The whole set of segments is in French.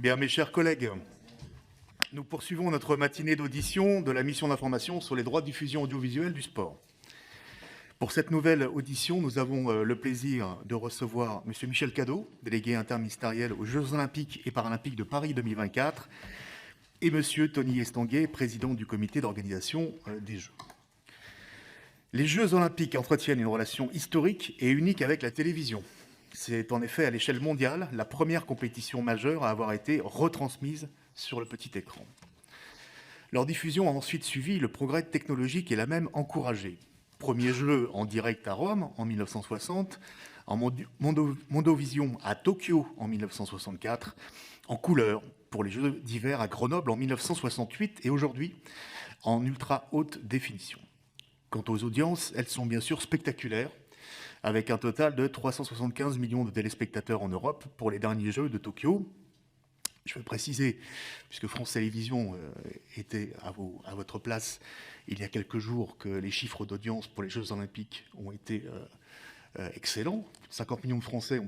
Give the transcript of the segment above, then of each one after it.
Bien, mes chers collègues, nous poursuivons notre matinée d'audition de la mission d'information sur les droits de diffusion audiovisuelle du sport. Pour cette nouvelle audition, nous avons le plaisir de recevoir M. Michel Cadot, délégué interministériel aux Jeux Olympiques et Paralympiques de Paris 2024, et M. Tony Estanguet, président du comité d'organisation des Jeux. Les Jeux Olympiques entretiennent une relation historique et unique avec la télévision. C'est en effet à l'échelle mondiale la première compétition majeure à avoir été retransmise sur le petit écran. Leur diffusion a ensuite suivi le progrès technologique et l'a même encouragé. Premier jeu en direct à Rome en 1960, en Mondovision à Tokyo en 1964, en couleur pour les Jeux d'hiver à Grenoble en 1968 et aujourd'hui en ultra haute définition. Quant aux audiences, elles sont bien sûr spectaculaires, avec un total de 375 millions de téléspectateurs en Europe pour les derniers Jeux de Tokyo. Je veux préciser, puisque France Télévisions était à votre place il y a quelques jours, que les chiffres d'audience pour les Jeux Olympiques ont été excellents. 50 millions de Français ont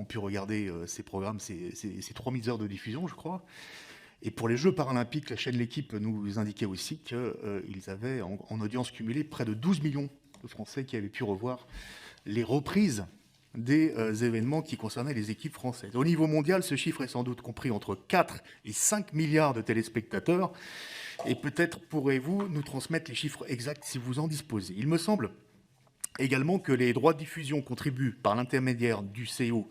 pu regarder ces programmes, ces 3000 heures de diffusion, je crois. Et pour les Jeux paralympiques, la chaîne L'Équipe nous indiquait aussi qu'ils avaient en audience cumulée près de 12 millions de Français qui avaient pu revoir les reprises des événements qui concernaient les équipes françaises. Au niveau mondial, ce chiffre est sans doute compris entre 4 et 5 milliards de téléspectateurs. Et peut-être pourrez-vous nous transmettre les chiffres exacts si vous en disposez. Il me semble également que les droits de diffusion contribuent par l'intermédiaire du CO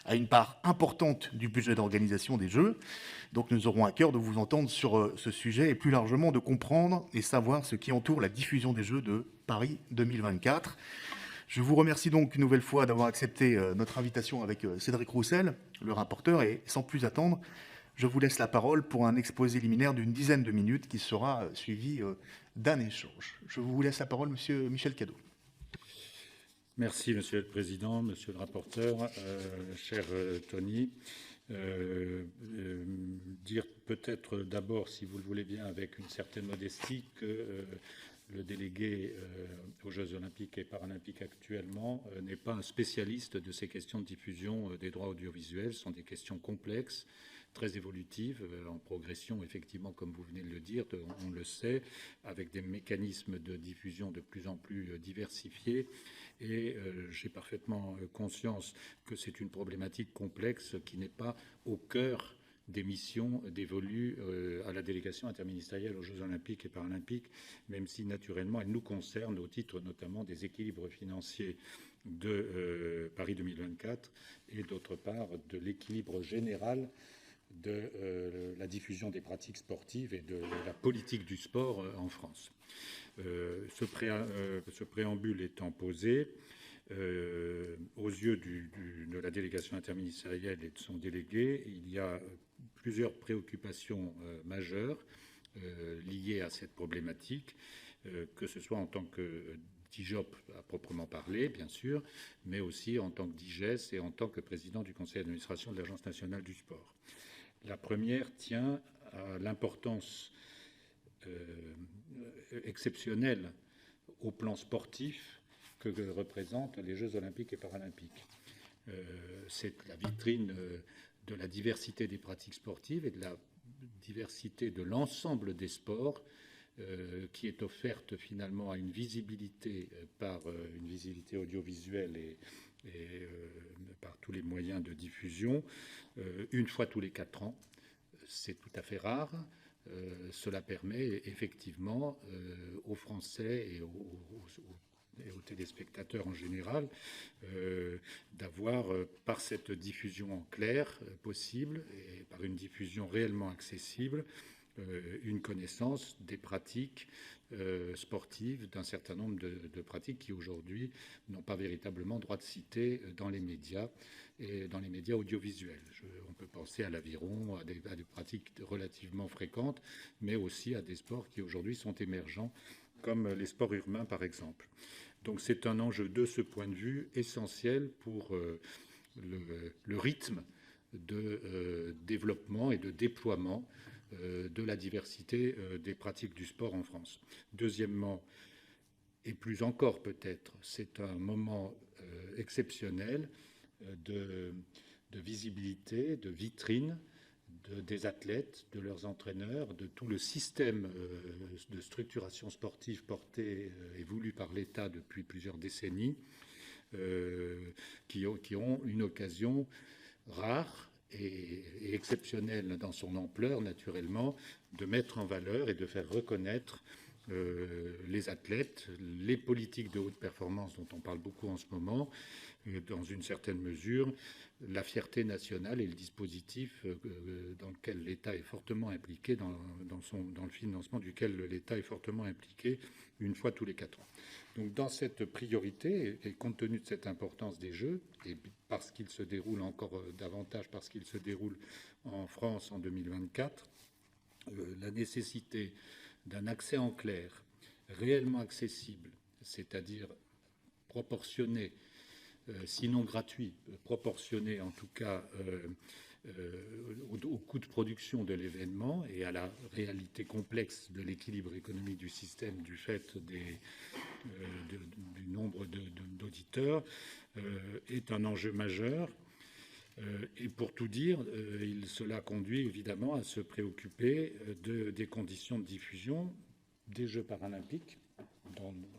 à une part importante du budget d'organisation des Jeux. Donc nous aurons à cœur de vous entendre sur ce sujet et plus largement de comprendre et savoir ce qui entoure la diffusion des Jeux de Paris 2024. Je vous remercie donc une nouvelle fois d'avoir accepté notre invitation avec Cédric Roussel, le rapporteur, et sans plus attendre, je vous laisse la parole pour un exposé liminaire d'une dizaine de minutes qui sera suivi d'un échange. Je vous laisse la parole, Monsieur Michel Cadot. Merci, Monsieur le Président, Monsieur le rapporteur, cher Tony. Dire peut-être d'abord, si vous le voulez bien, avec une certaine modestie, que le délégué aux Jeux Olympiques et Paralympiques actuellement n'est pas un spécialiste de ces questions de diffusion des droits audiovisuels. Ce sont des questions complexes, très évolutives, en progression, effectivement, comme vous venez de le dire, on le sait, avec des mécanismes de diffusion de plus en plus diversifiés. Et j'ai parfaitement conscience que c'est une problématique complexe qui n'est pas au cœur des missions dévolues à la délégation interministérielle aux Jeux Olympiques et Paralympiques, même si naturellement elle nous concerne au titre notamment des équilibres financiers de Paris 2024 et d'autre part de l'équilibre général de la diffusion des pratiques sportives et de la politique du sport en France. Ce préambule étant posé, aux yeux de la délégation interministérielle et de son délégué, il y a plusieurs préoccupations majeures liées à cette problématique, que ce soit en tant que DIJOP à proprement parler, bien sûr, mais aussi en tant que DIGES et en tant que président du conseil d'administration de l'Agence nationale du sport. La première tient à l'importance exceptionnelle au plan sportif que représentent les Jeux olympiques et paralympiques. C'est la vitrine de la diversité des pratiques sportives et de la diversité de l'ensemble des sports qui est offerte finalement à une visibilité par une visibilité audiovisuelle et par tous les moyens de diffusion, une fois tous les 4 ans. C'est tout à fait rare. Cela permet effectivement aux Français et aux téléspectateurs en général d'avoir, par cette diffusion en clair possible et par une diffusion réellement accessible, une connaissance des pratiques sportives, d'un certain nombre de pratiques qui aujourd'hui n'ont pas véritablement droit de citer dans les médias et dans les médias audiovisuels. On peut penser à l'aviron, à des pratiques relativement fréquentes, mais aussi à des sports qui aujourd'hui sont émergents, comme les sports urbains par exemple. Donc c'est un enjeu de ce point de vue essentiel pour le rythme de développement et de déploiement de la diversité des pratiques du sport en France. Deuxièmement, et plus encore peut-être, c'est un moment exceptionnel de visibilité, de vitrine des athlètes, de leurs entraîneurs, de tout le système de structuration sportive porté et voulu par l'État depuis plusieurs décennies, qui ont une occasion rare et exceptionnelle dans son ampleur, naturellement, de mettre en valeur et de faire reconnaître les athlètes, les politiques de haute performance dont on parle beaucoup en ce moment, dans une certaine mesure, la fierté nationale et le dispositif dans lequel l'État est fortement impliqué, dans le financement duquel l'État est fortement impliqué une fois tous les 4 ans. Donc dans cette priorité, et compte tenu de cette importance des Jeux, et parce qu'ils se déroulent encore davantage, parce qu'ils se déroulent en France en 2024, la nécessité d'un accès en clair, réellement accessible, c'est-à-dire proportionné, sinon gratuit, proportionné en tout cas au coût de production de l'événement et à la réalité complexe de l'équilibre économique du système du fait du nombre d'auditeurs, est un enjeu majeur. Et pour tout dire, cela conduit évidemment à se préoccuper des conditions de diffusion des Jeux paralympiques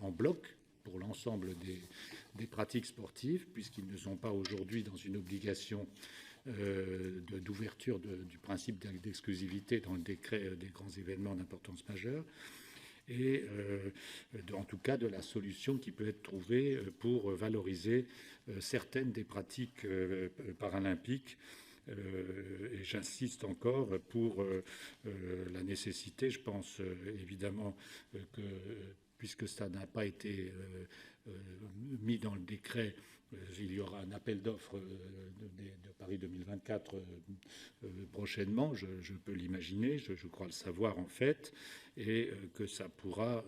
en bloc pour l'ensemble des pratiques sportives, puisqu'ils ne sont pas aujourd'hui dans une obligation d'ouverture du principe d'exclusivité dans le décret des grands événements d'importance majeure, et en tout cas de la solution qui peut être trouvée pour valoriser certaines des pratiques paralympiques. Et j'insiste encore pour la nécessité, je pense évidemment que, puisque ça n'a pas été mis dans le décret, il y aura un appel d'offres de Paris 2024 prochainement, je peux l'imaginer, je crois le savoir en fait, et que ça pourra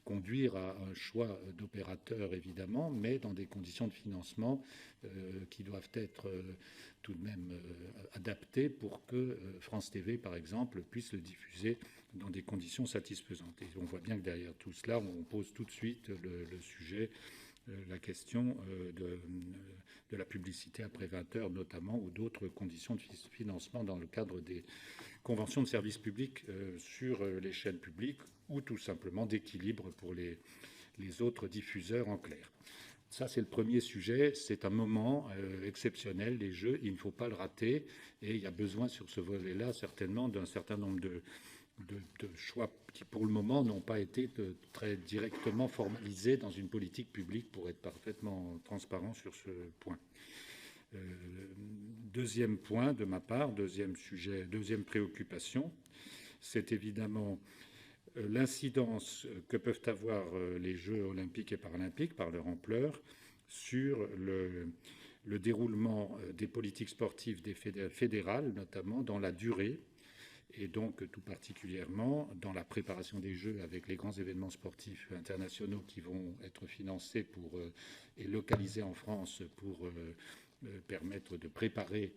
conduire à un choix d'opérateurs évidemment, mais dans des conditions de financement qui doivent être tout de même adaptées pour que France TV par exemple puisse le diffuser dans des conditions satisfaisantes. Et on voit bien que derrière tout cela, on pose tout de suite le sujet, la question de la publicité après 20 heures notamment, ou d'autres conditions de financement dans le cadre des conventions de service public sur les chaînes publiques, ou tout simplement d'équilibre pour les autres diffuseurs en clair. Ça, c'est le premier sujet. C'est un moment exceptionnel, les Jeux. Il ne faut pas le rater. Et il y a besoin sur ce volet-là, certainement, d'un certain nombre de choix qui, pour le moment, n'ont pas été très directement formalisés dans une politique publique, pour être parfaitement transparent sur ce point. Deuxième point de ma part, deuxième sujet, deuxième préoccupation, c'est évidemment l'incidence que peuvent avoir les Jeux olympiques et paralympiques par leur ampleur sur le déroulement des politiques sportives des fédérales, notamment dans la durée, et donc tout particulièrement dans la préparation des Jeux avec les grands événements sportifs internationaux qui vont être financés et localisés en France pour permettre de préparer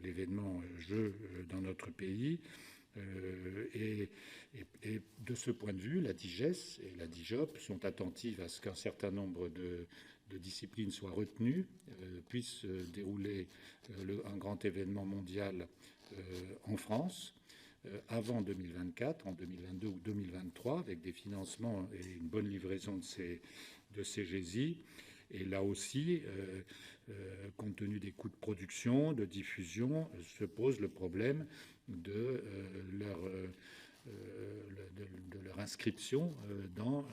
l'événement Jeux dans notre pays. Et de ce point de vue, la DIGES et la DIJOP sont attentives à ce qu'un certain nombre de disciplines soient retenues, puissent dérouler un grand événement mondial en France avant 2024, en 2022 ou 2023, avec des financements et une bonne livraison de ces GESI. Et là aussi, compte tenu des coûts de production, de diffusion, se pose le problème de leur inscription dans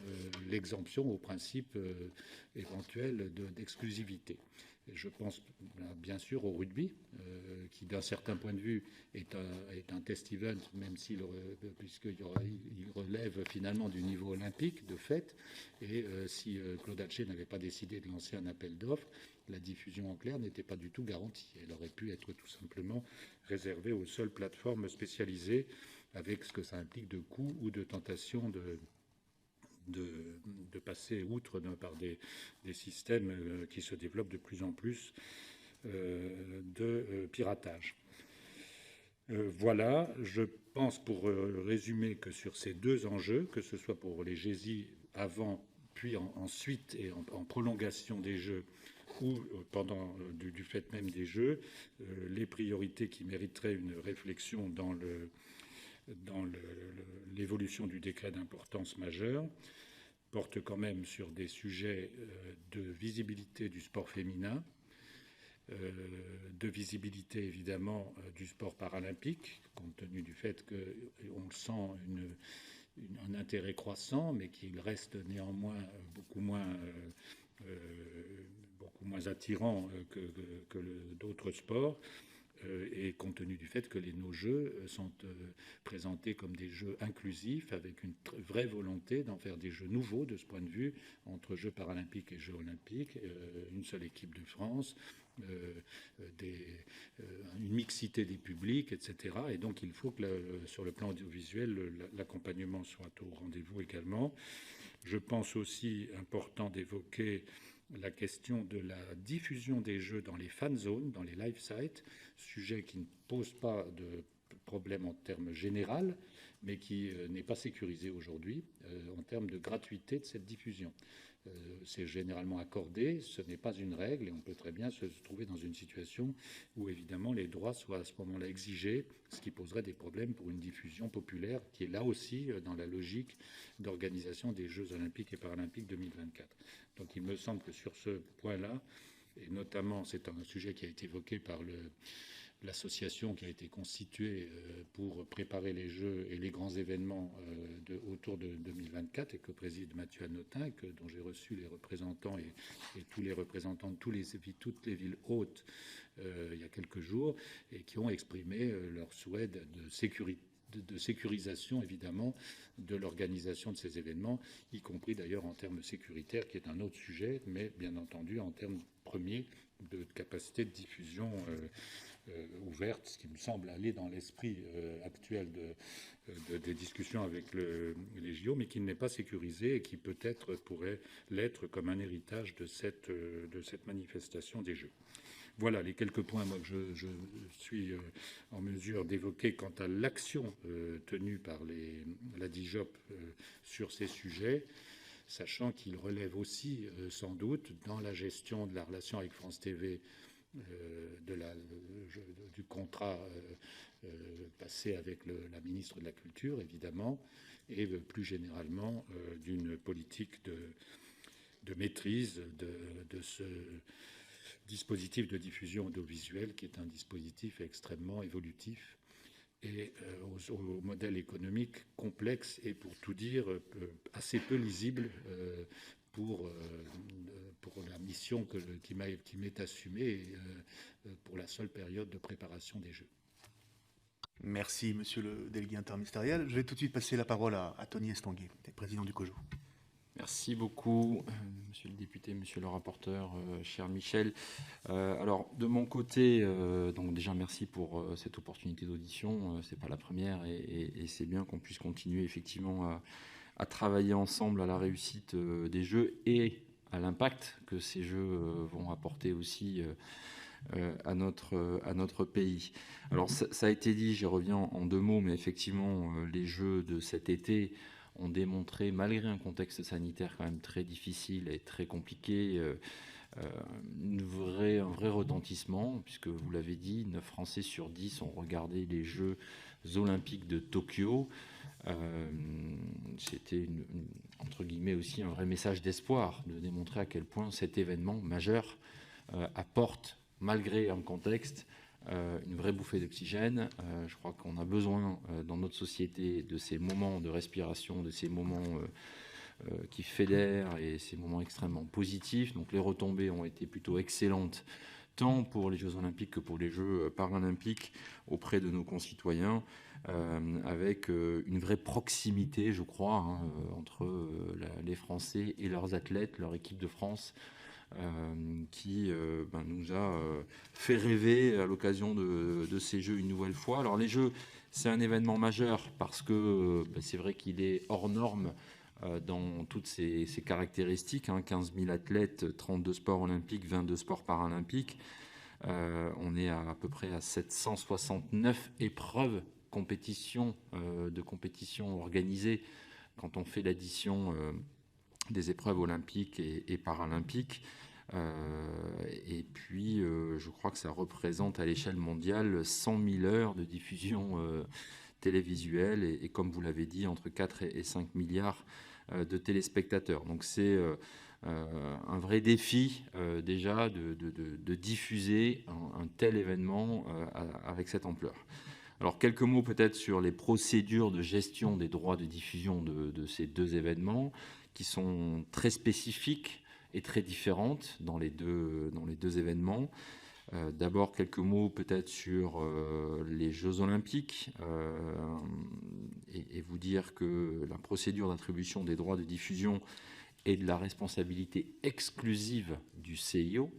l'exemption au principe éventuel d'exclusivité. Je pense bien sûr au rugby, qui d'un certain point de vue est un test event, même puisqu'il relève finalement du niveau olympique de fait. Et si Claude Haché n'avait pas décidé de lancer un appel d'offres, la diffusion en clair n'était pas du tout garantie. Elle aurait pu être tout simplement réservée aux seules plateformes spécialisées, avec ce que ça implique de coûts ou de tentation de passer outre par des systèmes qui se développent de plus en plus de piratage. Voilà, je pense pour résumer que sur ces deux enjeux, que ce soit pour les GESI avant, puis ensuite et en prolongation des Jeux, ou pendant du fait même des Jeux, les priorités qui mériteraient une réflexion dans l'évolution du décret d'importance majeure portent quand même sur des sujets de visibilité du sport féminin, de visibilité évidemment du sport paralympique, compte tenu du fait qu'on sent un intérêt croissant, mais qu'il reste néanmoins beaucoup moins attirant que d'autres sports, et compte tenu du fait que nos jeux sont présentés comme des jeux inclusifs, avec une vraie volonté d'en faire des jeux nouveaux de ce point de vue, entre Jeux paralympiques et Jeux olympiques, une seule équipe de France, une mixité des publics, etc. Et donc il faut que sur le plan audiovisuel, l'accompagnement soit au rendez-vous également. Je pense aussi important d'évoquer la question de la diffusion des jeux dans les fan zones, dans les live sites, sujet qui ne pose pas de problème en termes général, mais qui n'est pas sécurisé aujourd'hui en termes de gratuité de cette diffusion. C'est généralement accordé, ce n'est pas une règle, et on peut très bien se trouver dans une situation où évidemment les droits soient à ce moment-là exigés, ce qui poserait des problèmes pour une diffusion populaire qui est là aussi dans la logique d'organisation des Jeux olympiques et paralympiques 2024. Donc il me semble que sur ce point-là, et notamment c'est un sujet qui a été évoqué par l'association qui a été constituée pour préparer les Jeux et les grands événements autour de 2024 et que préside Mathieu Hanotin, dont j'ai reçu les représentants et tous les représentants de toutes les villes hautes il y a quelques jours, et qui ont exprimé leur souhait de sécurisation, évidemment, de l'organisation de ces événements, y compris d'ailleurs en termes sécuritaires, qui est un autre sujet, mais bien entendu en termes premiers de capacité de diffusion ouverte, ce qui me semble aller dans l'esprit actuel des discussions avec les JO, mais qui n'est pas sécurisé et qui peut-être pourrait l'être comme un héritage de cette manifestation des Jeux. Voilà les quelques points que je suis en mesure d'évoquer quant à l'action tenue par la DIJOP sur ces sujets, sachant qu'il relève aussi sans doute dans la gestion de la relation avec France TV du contrat passé avec la ministre de la Culture, évidemment, et plus généralement d'une politique de maîtrise de ce dispositif de diffusion audiovisuelle, qui est un dispositif extrêmement évolutif et au modèle économique complexe et, pour tout dire, assez peu lisible pour la mission qui m'est assumée pour la seule période de préparation des Jeux. Merci, monsieur le délégué interministériel. Je vais tout de suite passer la parole à Tony Estanguet, président du COJO. Merci beaucoup, monsieur le député, monsieur le rapporteur, cher Michel. Alors, de mon côté, donc déjà merci pour cette opportunité d'audition. C'est pas la première et c'est bien qu'on puisse continuer effectivement à travailler ensemble à la réussite des Jeux et à l'impact que ces Jeux vont apporter aussi à notre pays. Alors, ça a été dit, j'y reviens en deux mots, mais effectivement, les Jeux de cet été ont démontré, malgré un contexte sanitaire quand même très difficile et très compliqué, un vrai retentissement, puisque vous l'avez dit, 9 Français sur 10 ont regardé les Jeux olympiques de Tokyo. C'était entre guillemets aussi un vrai message d'espoir, de démontrer à quel point cet événement majeur apporte, malgré un contexte, une vraie bouffée d'oxygène. Je crois qu'on a besoin dans notre société de ces moments de respiration, de ces moments qui fédèrent et ces moments extrêmement positifs. Donc les retombées ont été plutôt excellentes, tant pour les Jeux olympiques que pour les Jeux paralympiques auprès de nos concitoyens, avec une vraie proximité, je crois, entre les Français et leurs athlètes, leur équipe de France, qui nous a fait rêver à l'occasion de ces Jeux une nouvelle fois. Alors les Jeux, c'est un événement majeur parce que c'est vrai qu'il est hors norme dans toutes ses caractéristiques, 15 000 athlètes, 32 sports olympiques, 22 sports paralympiques. On est à peu près à 769 épreuves de compétition organisées quand on fait l'addition des épreuves olympiques et paralympiques. Et puis, je crois que ça représente à l'échelle mondiale 100 000 heures de diffusion télévisuelle et comme vous l'avez dit, entre 4 et 5 milliards de téléspectateurs. Donc c'est un vrai défi déjà de diffuser un tel événement avec cette ampleur. Alors quelques mots peut-être sur les procédures de gestion des droits de diffusion de ces deux événements qui sont très spécifiques et très différentes dans les deux événements. D'abord, quelques mots peut-être sur les Jeux Olympiques et vous dire que la procédure d'attribution des droits de diffusion est de la responsabilité exclusive du CIO,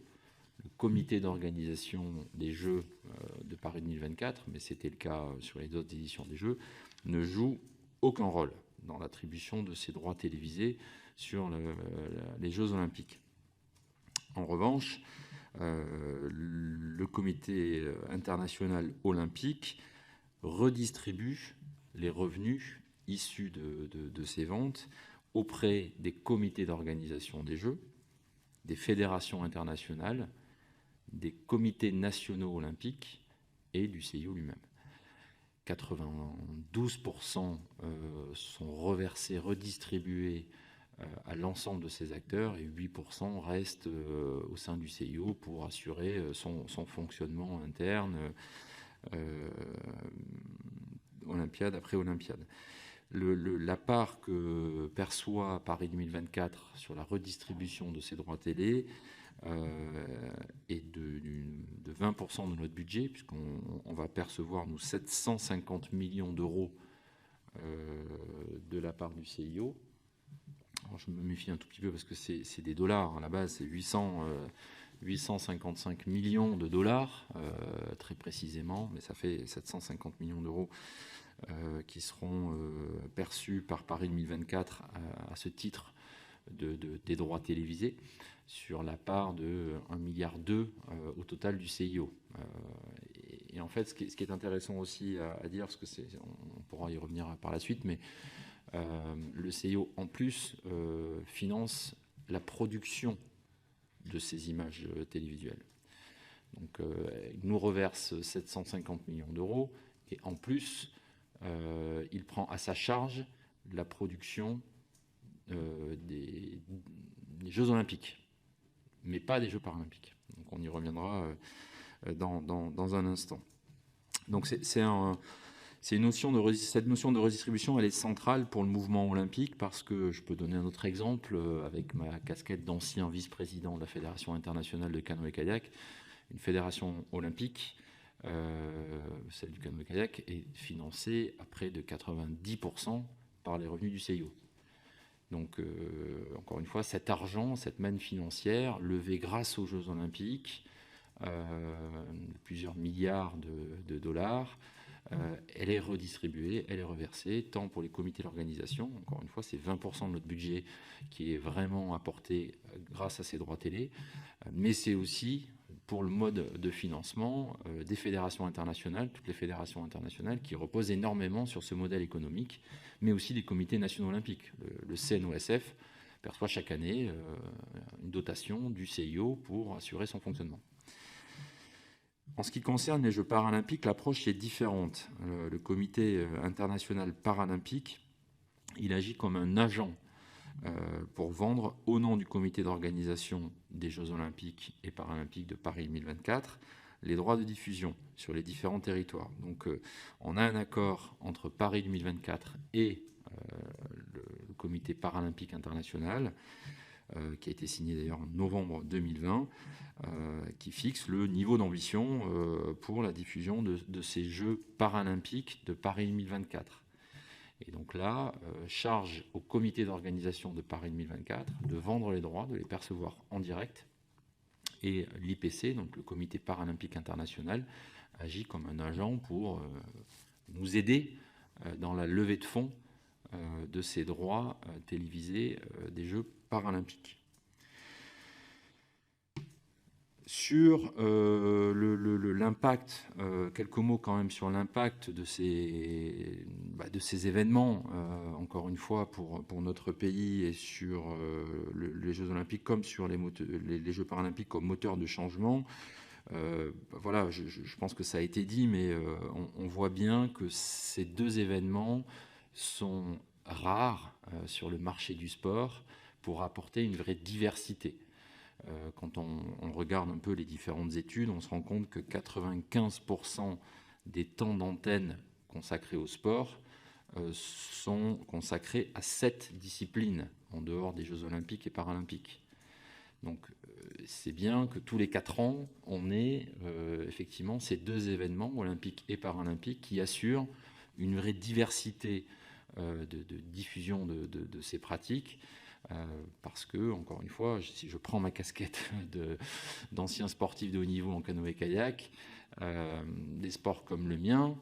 le comité d'organisation des Jeux de Paris 2024, mais c'était le cas sur les autres éditions des Jeux, ne joue aucun rôle dans l'attribution de ces droits télévisés sur les Jeux Olympiques. En revanche, le comité international olympique redistribue les revenus issus de ces ventes auprès des comités d'organisation des Jeux, des fédérations internationales, des comités nationaux olympiques et du CIO lui-même. 92% sont reversés, redistribués à l'ensemble de ces acteurs et 8% restent au sein du CIO pour assurer son fonctionnement interne Olympiade après Olympiade. La part que perçoit Paris 2024 sur la redistribution de ces droits télé est de 20% de notre budget, puisqu'on va percevoir, nous, 750 millions d'euros de la part du CIO. Alors, je me méfie un tout petit peu parce que c'est des dollars. À la base, c'est 855 millions de dollars, très précisément, mais ça fait 750 millions d'euros qui seront perçus par Paris 2024 à ce titre des droits télévisés sur la part de 1,2 milliard au total du CIO. Et en fait, ce qui est intéressant aussi à dire, parce que on pourra y revenir par la suite, mais le CIO, en plus, finance la production de ces images télévisuelles. Donc, il nous reverse 750 millions d'euros et en plus, il prend à sa charge la production des Jeux Olympiques, mais pas des Jeux Paralympiques. Donc, on y reviendra dans un instant. Donc, cette notion de redistribution, elle est centrale pour le mouvement olympique parce que je peux donner un autre exemple avec ma casquette d'ancien vice-président de la Fédération internationale de canoë-kayak. Une fédération olympique, celle du canoë-kayak, est financée à près de 90% par les revenus du CIO. Donc, encore une fois, cet argent, cette manne financière levée grâce aux Jeux Olympiques, plusieurs milliards de dollars, elle est redistribuée, elle est reversée, tant pour les comités d'organisation, encore une fois, c'est 20% de notre budget qui est vraiment apporté grâce à ces droits télé, mais c'est aussi pour le mode de financement des fédérations internationales, toutes les fédérations internationales qui reposent énormément sur ce modèle économique, mais aussi des comités nationaux olympiques. Le CNOSF perçoit chaque année une dotation du CIO pour assurer son fonctionnement. En ce qui concerne les Jeux paralympiques, l'approche est différente. Le comité international paralympique, il agit comme un agent pour vendre au nom du comité d'organisation des Jeux olympiques et paralympiques de Paris 2024 les droits de diffusion sur les différents territoires. Donc on a un accord entre Paris 2024 et le comité paralympique international qui a été signé d'ailleurs en novembre 2020, qui fixe le niveau d'ambition pour la diffusion de ces Jeux paralympiques de Paris 2024. Et donc là, charge au comité d'organisation de Paris 2024 de vendre les droits, de les percevoir en direct. Et l'IPC, donc le comité paralympique international, agit comme un agent pour nous aider dans la levée de fonds de ces droits télévisés des Jeux paralympiques. Sur l'impact, quelques mots quand même sur l'impact de ces événements, encore une fois, pour notre pays et sur les Jeux Olympiques comme sur les Jeux Paralympiques comme moteur de changement. Voilà, je pense que ça a été dit, mais on voit bien que ces deux événements sont rares sur le marché du sport pour apporter une vraie diversité. Quand on regarde un peu les différentes études, on se rend compte que 95% des temps d'antenne consacrés au sport sont consacrés à 7 disciplines en dehors des Jeux Olympiques et Paralympiques. Donc c'est bien que tous les 4 ans, on ait effectivement ces deux événements, olympiques et paralympiques, qui assurent une vraie diversité de diffusion de ces pratiques. Parce que, encore une fois, si je prends ma casquette d'ancien sportif de haut niveau en canoë-kayak, des sports comme le mien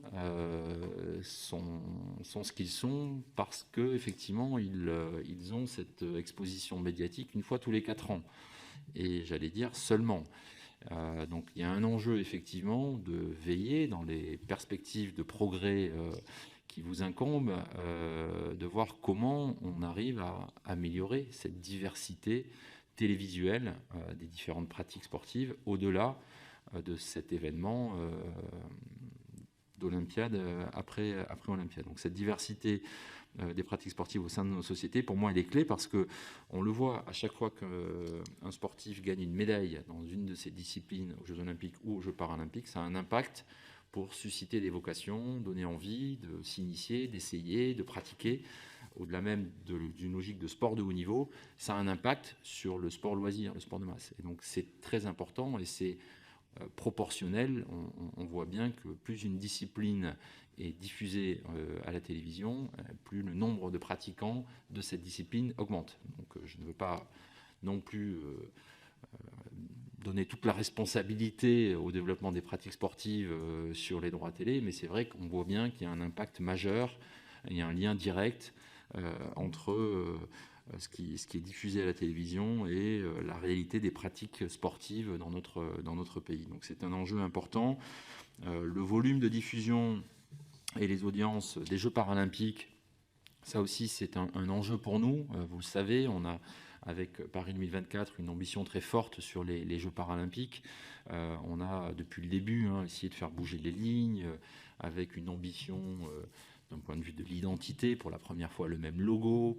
sont ce qu'ils sont parce qu'effectivement, ils ont cette exposition médiatique une fois tous les 4 ans. Et j'allais dire seulement. Donc il y a un enjeu effectivement de veiller dans les perspectives de progrès qui vous incombe, de voir comment on arrive à améliorer cette diversité télévisuelle des différentes pratiques sportives au-delà de cet événement d'Olympiade après Olympiade. Donc cette diversité des pratiques sportives au sein de nos sociétés, pour moi, elle est clé parce qu'on le voit à chaque fois qu'un sportif gagne une médaille dans une de ces disciplines aux Jeux Olympiques ou aux Jeux Paralympiques, ça a un impact pour susciter des vocations, donner envie de s'initier, d'essayer, de pratiquer. Au-delà même d'une logique de sport de haut niveau, ça a un impact sur le sport loisir, le sport de masse. Et donc c'est très important et c'est proportionnel. On voit bien que plus une discipline est diffusée à la télévision, plus le nombre de pratiquants de cette discipline augmente. Donc je ne veux pas non plus donner toute la responsabilité au développement des pratiques sportives sur les droits télé, mais c'est vrai qu'on voit bien qu'il y a un impact majeur, il y a un lien direct entre ce qui est diffusé à la télévision et la réalité des pratiques sportives dans notre pays. Donc c'est un enjeu important. Le volume de diffusion et les audiences des Jeux paralympiques, ça aussi c'est un enjeu pour nous. Vous le savez, on a avec Paris 2024 une ambition très forte sur les Jeux paralympiques. On a depuis le début essayé de faire bouger les lignes avec une ambition d'un point de vue de l'identité, pour la première fois le même logo.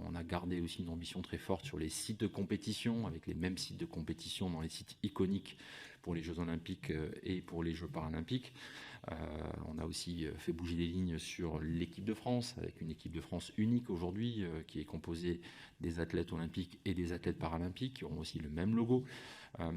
On a gardé aussi une ambition très forte sur les sites de compétition, avec les mêmes sites de compétition dans les sites iconiques pour les Jeux olympiques et pour les Jeux paralympiques. On a aussi fait bouger les lignes sur l'équipe de France, avec une équipe de France unique aujourd'hui, qui est composée des athlètes olympiques et des athlètes paralympiques, qui auront aussi le même logo.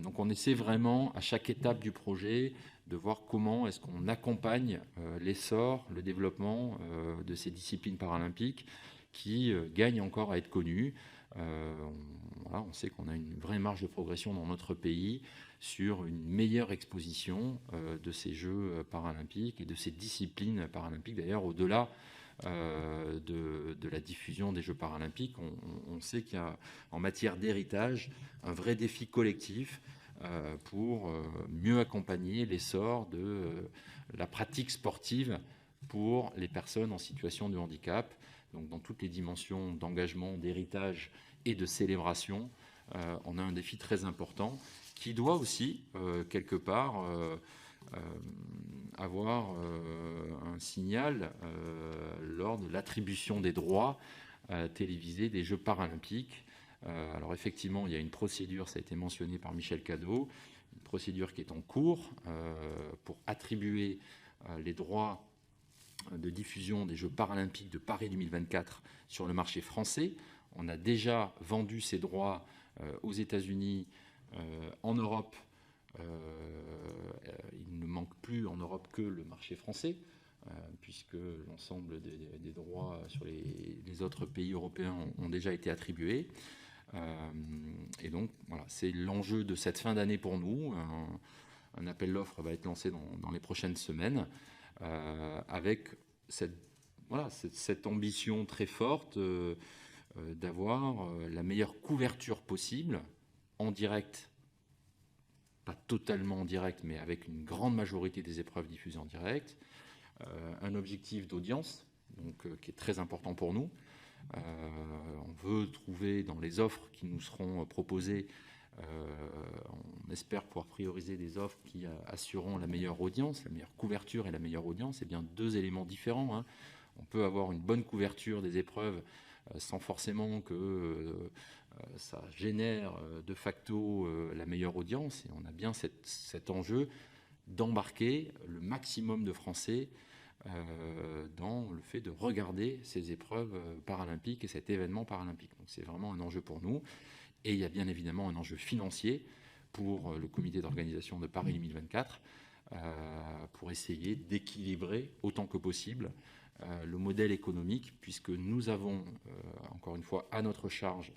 Donc on essaie vraiment, à chaque étape du projet, de voir comment est-ce qu'on accompagne l'essor, le développement de ces disciplines paralympiques qui gagnent encore à être connues. On sait qu'on a une vraie marge de progression dans notre pays sur une meilleure exposition de ces Jeux paralympiques et de ces disciplines paralympiques. D'ailleurs, au-delà de la diffusion des Jeux paralympiques, on sait qu'il y a en matière d'héritage un vrai défi collectif pour mieux accompagner l'essor de la pratique sportive pour les personnes en situation de handicap, donc dans toutes les dimensions d'engagement, d'héritage et de célébration. On a un défi très important qui doit aussi, quelque part, avoir un signal lors de l'attribution des droits télévisés des Jeux paralympiques. Alors effectivement, il y a une procédure, ça a été mentionné par Michel Cadot, une procédure qui est en cours pour attribuer les droits de diffusion des Jeux paralympiques de Paris 2024 sur le marché français. On a déjà vendu ces droits aux États-Unis, en Europe. Il ne manque plus en Europe que le marché français, puisque l'ensemble des droits sur les autres pays européens ont déjà été attribués. Et donc, voilà, c'est l'enjeu de cette fin d'année pour nous. Un appel d'offres va être lancé dans les prochaines semaines, avec cette ambition très forte d'avoir la meilleure couverture possible en direct pas totalement en direct, mais avec une grande majorité des épreuves diffusées en direct. Un objectif d'audience, donc, qui est très important pour nous. On veut trouver dans les offres qui nous seront proposées, on espère pouvoir prioriser des offres qui assureront la meilleure audience, la meilleure couverture et la meilleure audience. C'est bien deux éléments différents, hein. On peut avoir une bonne couverture des épreuves sans forcément que ça génère de facto la meilleure audience. Et on a bien cet enjeu d'embarquer le maximum de Français dans le fait de regarder ces épreuves paralympiques et cet événement paralympique. Donc c'est vraiment un enjeu pour nous. Et il y a bien évidemment un enjeu financier pour le comité d'organisation de Paris 2024 pour essayer d'équilibrer autant que possible le modèle économique, puisque nous avons, encore une fois, à notre charge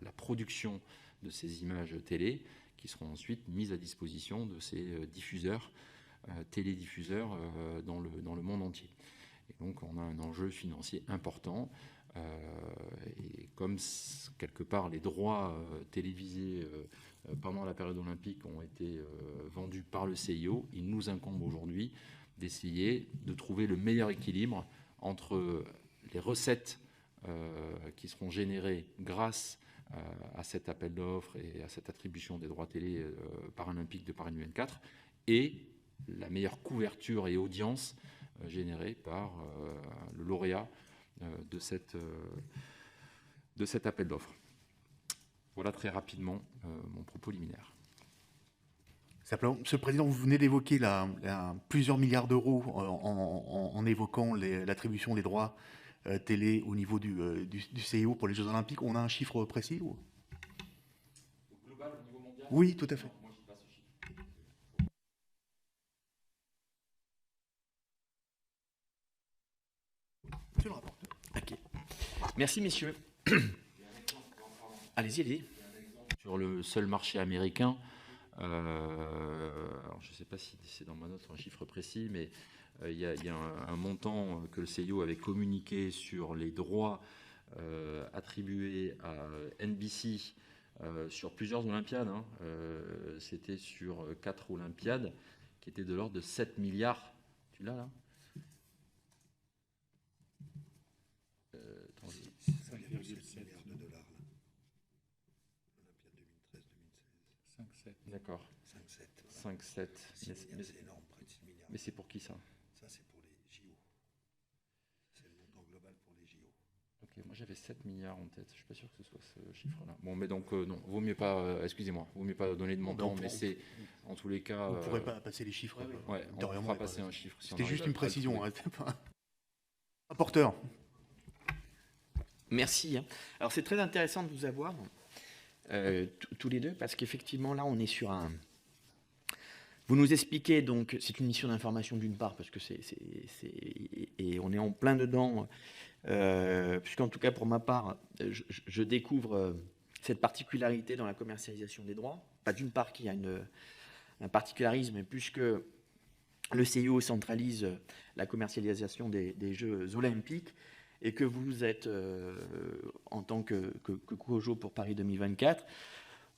la production de ces images télé qui seront ensuite mises à disposition de ces diffuseurs, télédiffuseurs dans le monde entier. Et donc on a un enjeu financier important. Et comme quelque part les droits télévisés pendant la période olympique ont été vendus par le CIO, il nous incombe aujourd'hui d'essayer de trouver le meilleur équilibre entre les recettes qui seront générées grâce à cet appel d'offres et à cette attribution des droits télé paralympiques de Paris 2024 et la meilleure couverture et audience générée par le lauréat de cet appel d'offres. Voilà très rapidement mon propos liminaire. Simplement, Monsieur le Président, vous venez d'évoquer plusieurs milliards d'euros en évoquant l'attribution des droits télé au niveau du CIO pour les Jeux Olympiques. On a un chiffre précis ou... Global au niveau mondial ? Oui, tout à fait. Non, moi, je n'ai pas ce chiffre. Monsieur le rapporteur. Ok. Merci, messieurs. Allez-y, allez-y. Sur le seul marché américain, alors je ne sais pas si c'est dans ma note un chiffre précis, mais il y a un montant que le CIO avait communiqué sur les droits attribués à NBC sur plusieurs Olympiades. Hein. C'était sur 4 Olympiades, qui étaient de l'ordre de 7 milliards. Tu l'as là ? 5,7 milliards de dollars. Olympiade 2013-2016. 5,7. D'accord. 5,7. C'est énorme, près de 6 milliards. Mais c'est pour qui ça ? Ça, c'est pour les JO. C'est le montant global pour les JO. Ok, moi j'avais 7 milliards en tête. Je suis pas sûr que ce soit ce chiffre-là. Bon, mais donc non, vaut mieux pas. Excusez-moi, vaut mieux pas donner de montant, mais c'est en tous les cas. On ne pourrait pas passer les chiffres. Ouais, on fera passer un chiffre. Si C'était on juste arrive une à le précision. trouver. Hein, rapporteur. Merci. Alors, c'est très intéressant de vous avoir tous les deux, parce qu'effectivement, là, on est sur un... Vous nous expliquez, donc, c'est une mission d'information d'une part, parce que et on est en plein dedans, puisqu'en tout cas, pour ma part, je découvre cette particularité dans la commercialisation des droits. Pas d'une part qu'il y a un particularisme, puisque le CIO centralise la commercialisation des Jeux olympiques, et que vous êtes, en tant que COJO pour Paris 2024,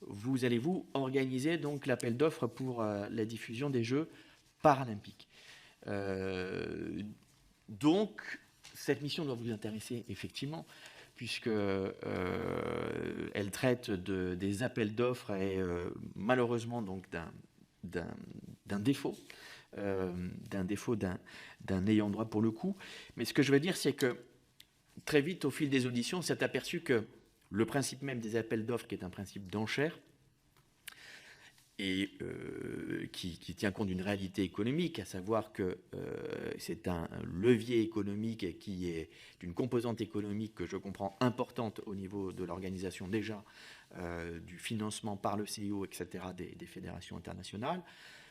vous allez-vous organiser donc l'appel d'offres pour la diffusion des Jeux paralympiques. Donc, cette mission doit vous intéresser effectivement, puisque elle traite des appels d'offres et malheureusement donc d'un défaut d'un ayant droit pour le coup. Mais ce que je veux dire, c'est que très vite, au fil des auditions, on s'est aperçu que le principe même des appels d'offres, qui est un principe d'enchère, et qui tient compte d'une réalité économique, à savoir que c'est un levier économique qui est d'une composante économique que je comprends importante au niveau de l'organisation déjà, du financement par le CIO, etc., des fédérations internationales,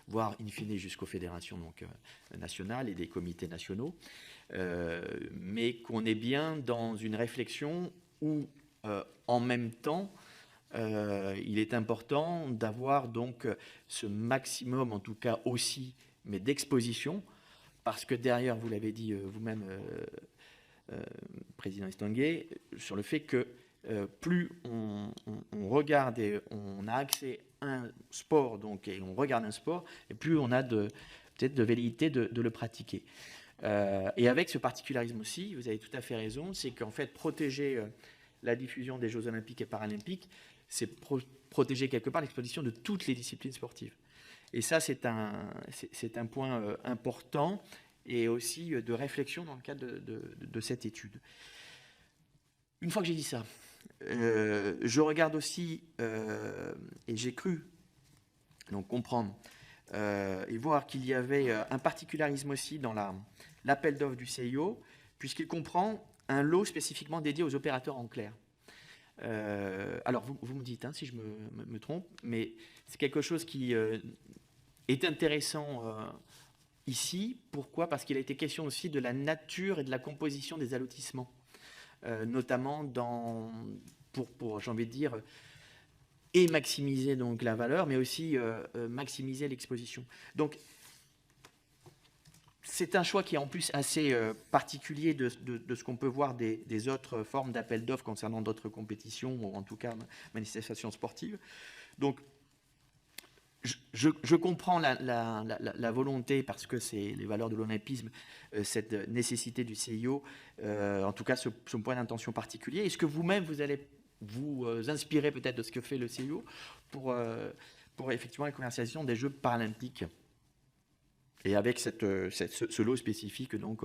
voire in fine jusqu'aux fédérations donc, nationales et des comités nationaux, mais qu'on est bien dans une réflexion où, en même temps, il est important d'avoir donc ce maximum, en tout cas aussi, mais d'exposition, parce que derrière, vous l'avez dit vous-même, Président Estanguet, sur le fait que plus on regarde et on a accès à un sport, donc, et on regarde un sport, et plus on a peut-être de velléité de le pratiquer. Et avec ce particularisme aussi, vous avez tout à fait raison, c'est qu'en fait, protéger la diffusion des Jeux Olympiques et Paralympiques, c'est protéger quelque part l'exposition de toutes les disciplines sportives. Et ça, c'est un point important et aussi de réflexion dans le cadre de cette étude. Une fois que j'ai dit ça, je regarde aussi, et j'ai cru donc comprendre et voir qu'il y avait un particularisme aussi dans l'appel d'offres du CIO, puisqu'il comprend un lot spécifiquement dédié aux opérateurs en clair. Alors, vous me dites si je me trompe, mais c'est quelque chose qui est intéressant ici. Pourquoi ? Parce qu'il a été question aussi de la nature et de la composition des allotissements, notamment pour j'ai envie de dire, et maximiser donc la valeur, mais aussi maximiser l'exposition. Donc, c'est un choix qui est en plus assez particulier de ce qu'on peut voir des autres formes d'appel d'offres concernant d'autres compétitions, ou en tout cas manifestations sportives. Donc, je comprends la volonté, parce que c'est les valeurs de l'olympisme, cette nécessité du CIO, en tout cas ce point d'intention particulier. Est-ce que vous-même, vous allez vous inspirer peut-être de ce que fait le CIO pour effectivement la commercialisation des Jeux paralympiques, et avec ce lot spécifique donc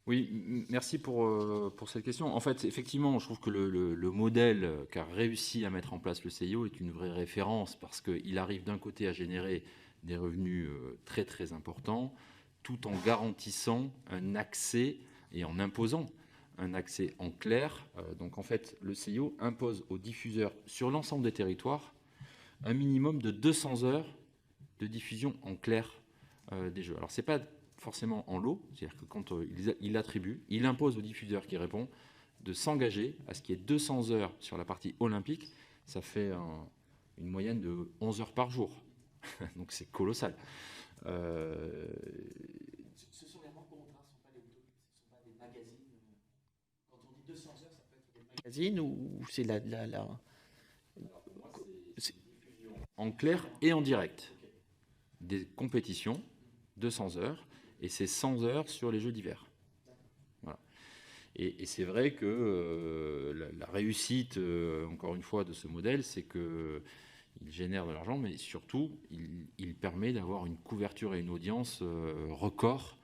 Oui, merci pour cette question. En fait, effectivement, je trouve que le modèle qu'a réussi à mettre en place le CIO est une vraie référence, parce qu'il arrive d'un côté à générer des revenus très très importants, tout en garantissant un accès et en imposant un accès en clair. Donc en fait, le CIO impose aux diffuseurs sur l'ensemble des territoires un minimum de 200 heures de diffusion en clair des jeux. Alors c'est pas forcément en lot, c'est-à-dire que quand il attribue, il impose aux diffuseurs qui répondent de s'engager à ce qu'il y ait 200 heures sur la partie olympique. Ça fait une moyenne de 11 heures par jour. Donc c'est colossal. Ce sont les rencontres, ce ne sont pas des magazines. Quand on dit 200 heures, ça peut être des magazines ou c'est en clair et en direct. Des compétitions, 200 heures, et c'est 100 heures sur les Jeux d'hiver. Voilà. Et c'est vrai que la réussite, encore une fois, de ce modèle, c'est qu'il génère de l'argent, mais surtout, il permet d'avoir une couverture et une audience record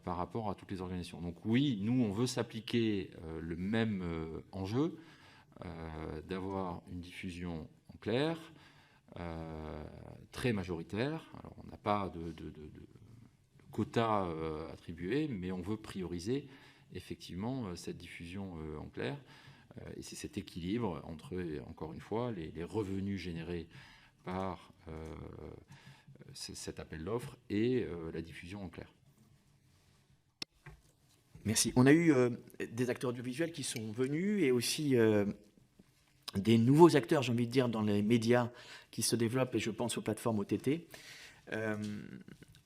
par rapport à toutes les organisations. Donc oui, nous, on veut s'appliquer le même enjeu, d'avoir une diffusion en clair, très majoritaire. Alors, on n'a pas de quota attribué, mais on veut prioriser effectivement cette diffusion en clair. Et c'est cet équilibre entre, encore une fois, les revenus générés par cet appel d'offres et la diffusion en clair. Merci. On a eu des acteurs audiovisuels qui sont venus, et aussi des nouveaux acteurs, j'ai envie de dire, dans les médias qui se développent, et je pense aux plateformes OTT.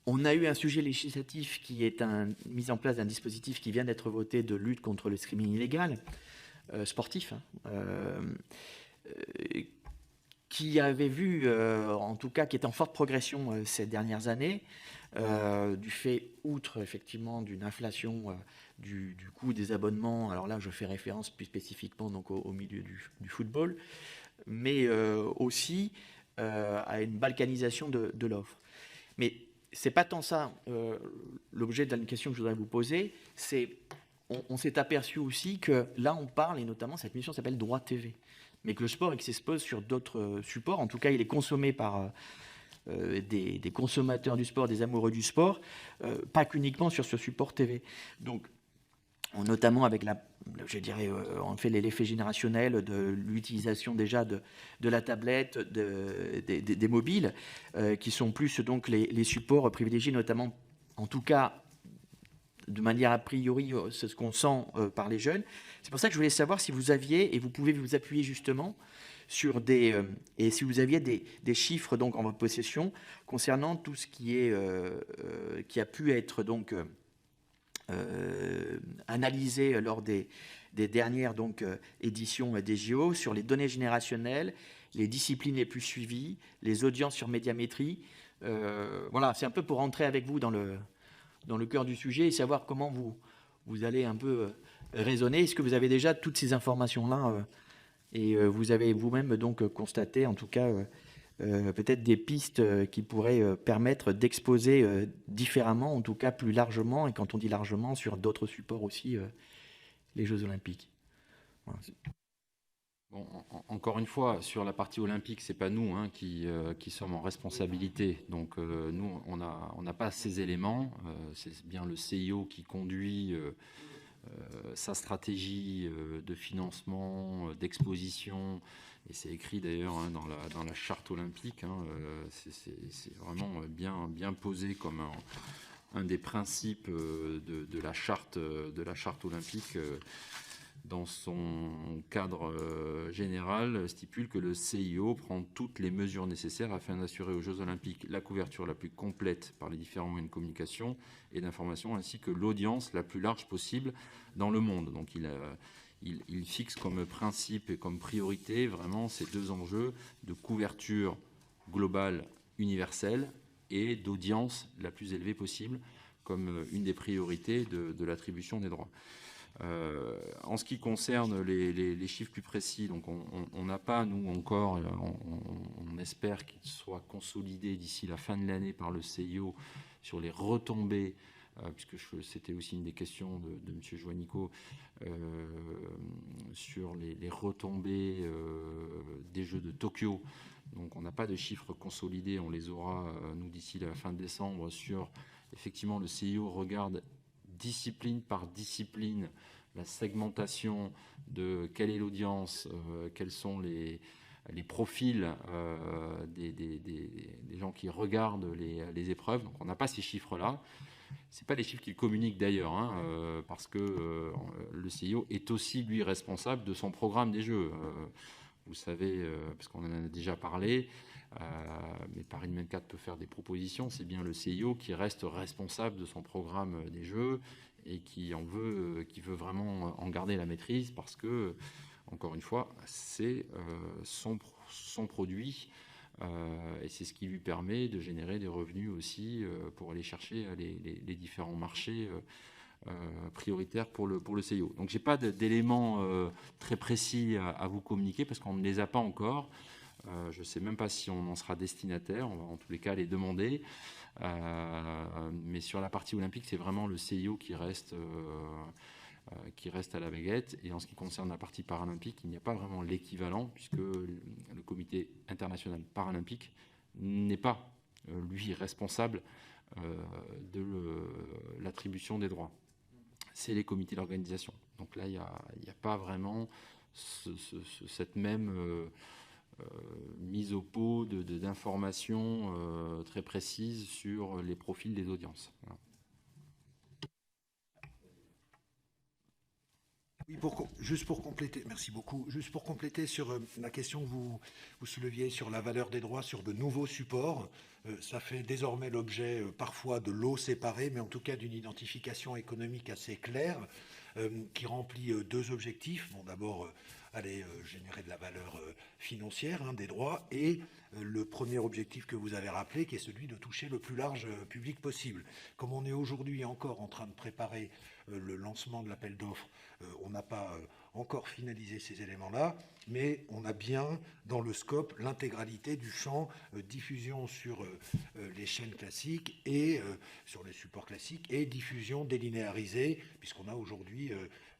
On a eu un sujet législatif qui est mise en place d'un dispositif qui vient d'être voté, de lutte contre le streaming illégal, sportif, qui avait vu, en tout cas, qui est en forte progression ces dernières années, du fait, outre effectivement d'une inflation du coût des abonnements. Alors là, je fais référence plus spécifiquement donc au milieu du football, mais aussi à une balkanisation de l'offre. Mais c'est pas tant ça l'objet de la question que je voudrais vous poser. C'est on s'est aperçu aussi que là, on parle, et notamment cette mission s'appelle Droit TV, mais que le sport, il s'expose sur d'autres supports. En tout cas, il est consommé par des consommateurs du sport, des amoureux du sport, pas qu'uniquement sur ce support TV. Donc, notamment avec je dirais, on fait l'effet générationnel de l'utilisation déjà de la tablette, des mobiles, qui sont plus donc les supports privilégiés, notamment, en tout cas, de manière a priori, c'est ce qu'on sent par les jeunes. C'est pour ça que je voulais savoir si vous aviez, et vous pouvez vous appuyer justement sur et si vous aviez des chiffres donc en votre possession concernant tout ce qui a pu être donc analysé lors des des dernières donc, éditions des JO sur les données générationnelles, les disciplines les plus suivies, les audiences sur médiamétrie. Voilà, c'est un peu pour rentrer avec vous dans le cœur du sujet et savoir comment vous allez un peu raisonner. Est-ce que vous avez déjà toutes ces informations-là et vous avez vous-même donc constaté, en tout cas, peut-être des pistes qui pourraient permettre d'exposer différemment, en tout cas plus largement, et quand on dit largement, sur d'autres supports aussi, les Jeux Olympiques. Voilà. Bon, encore une fois, sur la partie olympique, c'est pas nous qui sommes en responsabilité. Donc nous, on n'a pas ces éléments. C'est bien le CIO qui conduit sa stratégie de financement, d'exposition. Et c'est écrit d'ailleurs dans la charte olympique. C'est vraiment bien posé comme un des principes de la charte olympique. Dans son cadre général, stipule que le CIO prend toutes les mesures nécessaires afin d'assurer aux Jeux Olympiques la couverture la plus complète par les différents moyens de communication et d'information, ainsi que l'audience la plus large possible dans le monde. Donc il fixe comme principe et comme priorité vraiment ces deux enjeux de couverture globale universelle et d'audience la plus élevée possible comme une des priorités de l'attribution des droits. En ce qui concerne les chiffres plus précis, donc on n'a pas, nous encore, on espère qu'il soit consolidé d'ici la fin de l'année par le CIO sur les retombées, puisque c'était aussi une des questions de M. Joannico, sur les retombées des Jeux de Tokyo. Donc on n'a pas de chiffres consolidés, on les aura, nous, d'ici la fin de décembre, sur, effectivement, le CIO regarde discipline par discipline, la segmentation de quelle est l'audience, quels sont les profils des gens qui regardent les épreuves. Donc on n'a pas ces chiffres-là. Ce n'est pas les chiffres qu'il communique d'ailleurs, parce que le CIO est aussi, lui, responsable de son programme des Jeux. Vous savez, parce qu'on en a déjà parlé, mais Paris 24 peut faire des propositions, c'est bien le CIO qui reste responsable de son programme des Jeux et qui veut vraiment en garder la maîtrise parce que, encore une fois, c'est son produit et c'est ce qui lui permet de générer des revenus aussi pour aller chercher les différents marchés prioritaires pour le CIO. Donc j'ai pas d'éléments très précis à vous communiquer parce qu'on ne les a pas encore. Je ne sais même pas si on en sera destinataire, on va en tous les cas les demander. Mais sur la partie olympique, c'est vraiment le CIO qui reste à la baguette. Et en ce qui concerne la partie paralympique, il n'y a pas vraiment l'équivalent, puisque le comité international paralympique n'est pas, lui, responsable de l'attribution des droits. C'est les comités d'organisation. Donc là, il n'y a pas vraiment cette même mise au pot d'informations très précises sur les profils des audiences. Voilà. Oui, juste pour compléter, merci beaucoup. Juste pour compléter sur la question que vous souleviez sur la valeur des droits sur de nouveaux supports, ça fait désormais l'objet parfois de lots séparés, mais en tout cas d'une identification économique assez claire qui remplit deux objectifs. Bon, d'abord, aller générer de la valeur financière des droits et le premier objectif que vous avez rappelé, qui est celui de toucher le plus large public possible. Comme on est aujourd'hui encore en train de préparer le lancement de l'appel d'offres, on n'a pas encore finalisé ces éléments-là, mais on a bien dans le scope l'intégralité du champ diffusion sur les chaînes classiques et sur les supports classiques et diffusion délinéarisée, puisqu'on a aujourd'hui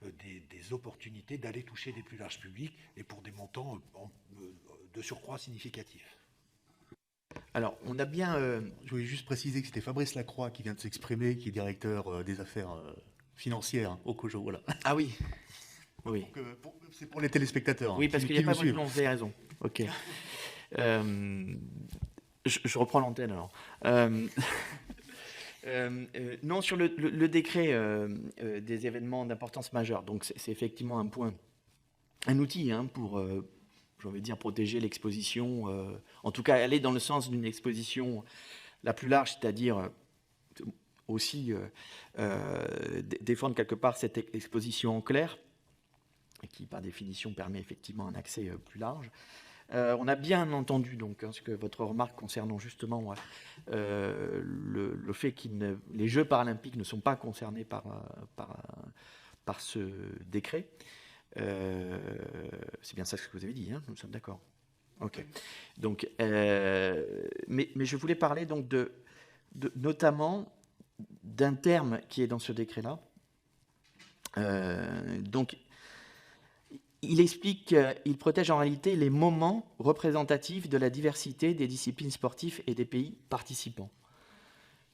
des opportunités d'aller toucher des plus larges publics et pour des montants de surcroît significatifs. Alors, on a bien... Je voulais juste préciser que c'était Fabrice Lacroix qui vient de s'exprimer, qui est directeur des affaires financières au COJO. Voilà. Ah oui. Oui. C'est pour les téléspectateurs. Oui, parce qu'il n'y a pas beaucoup de long, vous avez raison. Ok. Je reprends l'antenne alors. Non, sur le décret des événements d'importance majeure, donc c'est effectivement un point, un outil pour, j'ai envie de dire, protéger l'exposition, en tout cas aller dans le sens d'une exposition la plus large, c'est-à-dire aussi défendre quelque part cette exposition en clair. et qui par définition permet effectivement un accès plus large. On a bien entendu donc ce que votre remarque concernant justement le fait que les Jeux paralympiques ne sont pas concernés par ce décret. C'est bien ça ce que vous avez dit, hein, nous sommes d'accord. Ok. Donc, mais je voulais parler donc notamment d'un terme qui est dans ce décret-là. Donc, il explique qu'il protège en réalité les moments représentatifs de la diversité des disciplines sportives et des pays participants.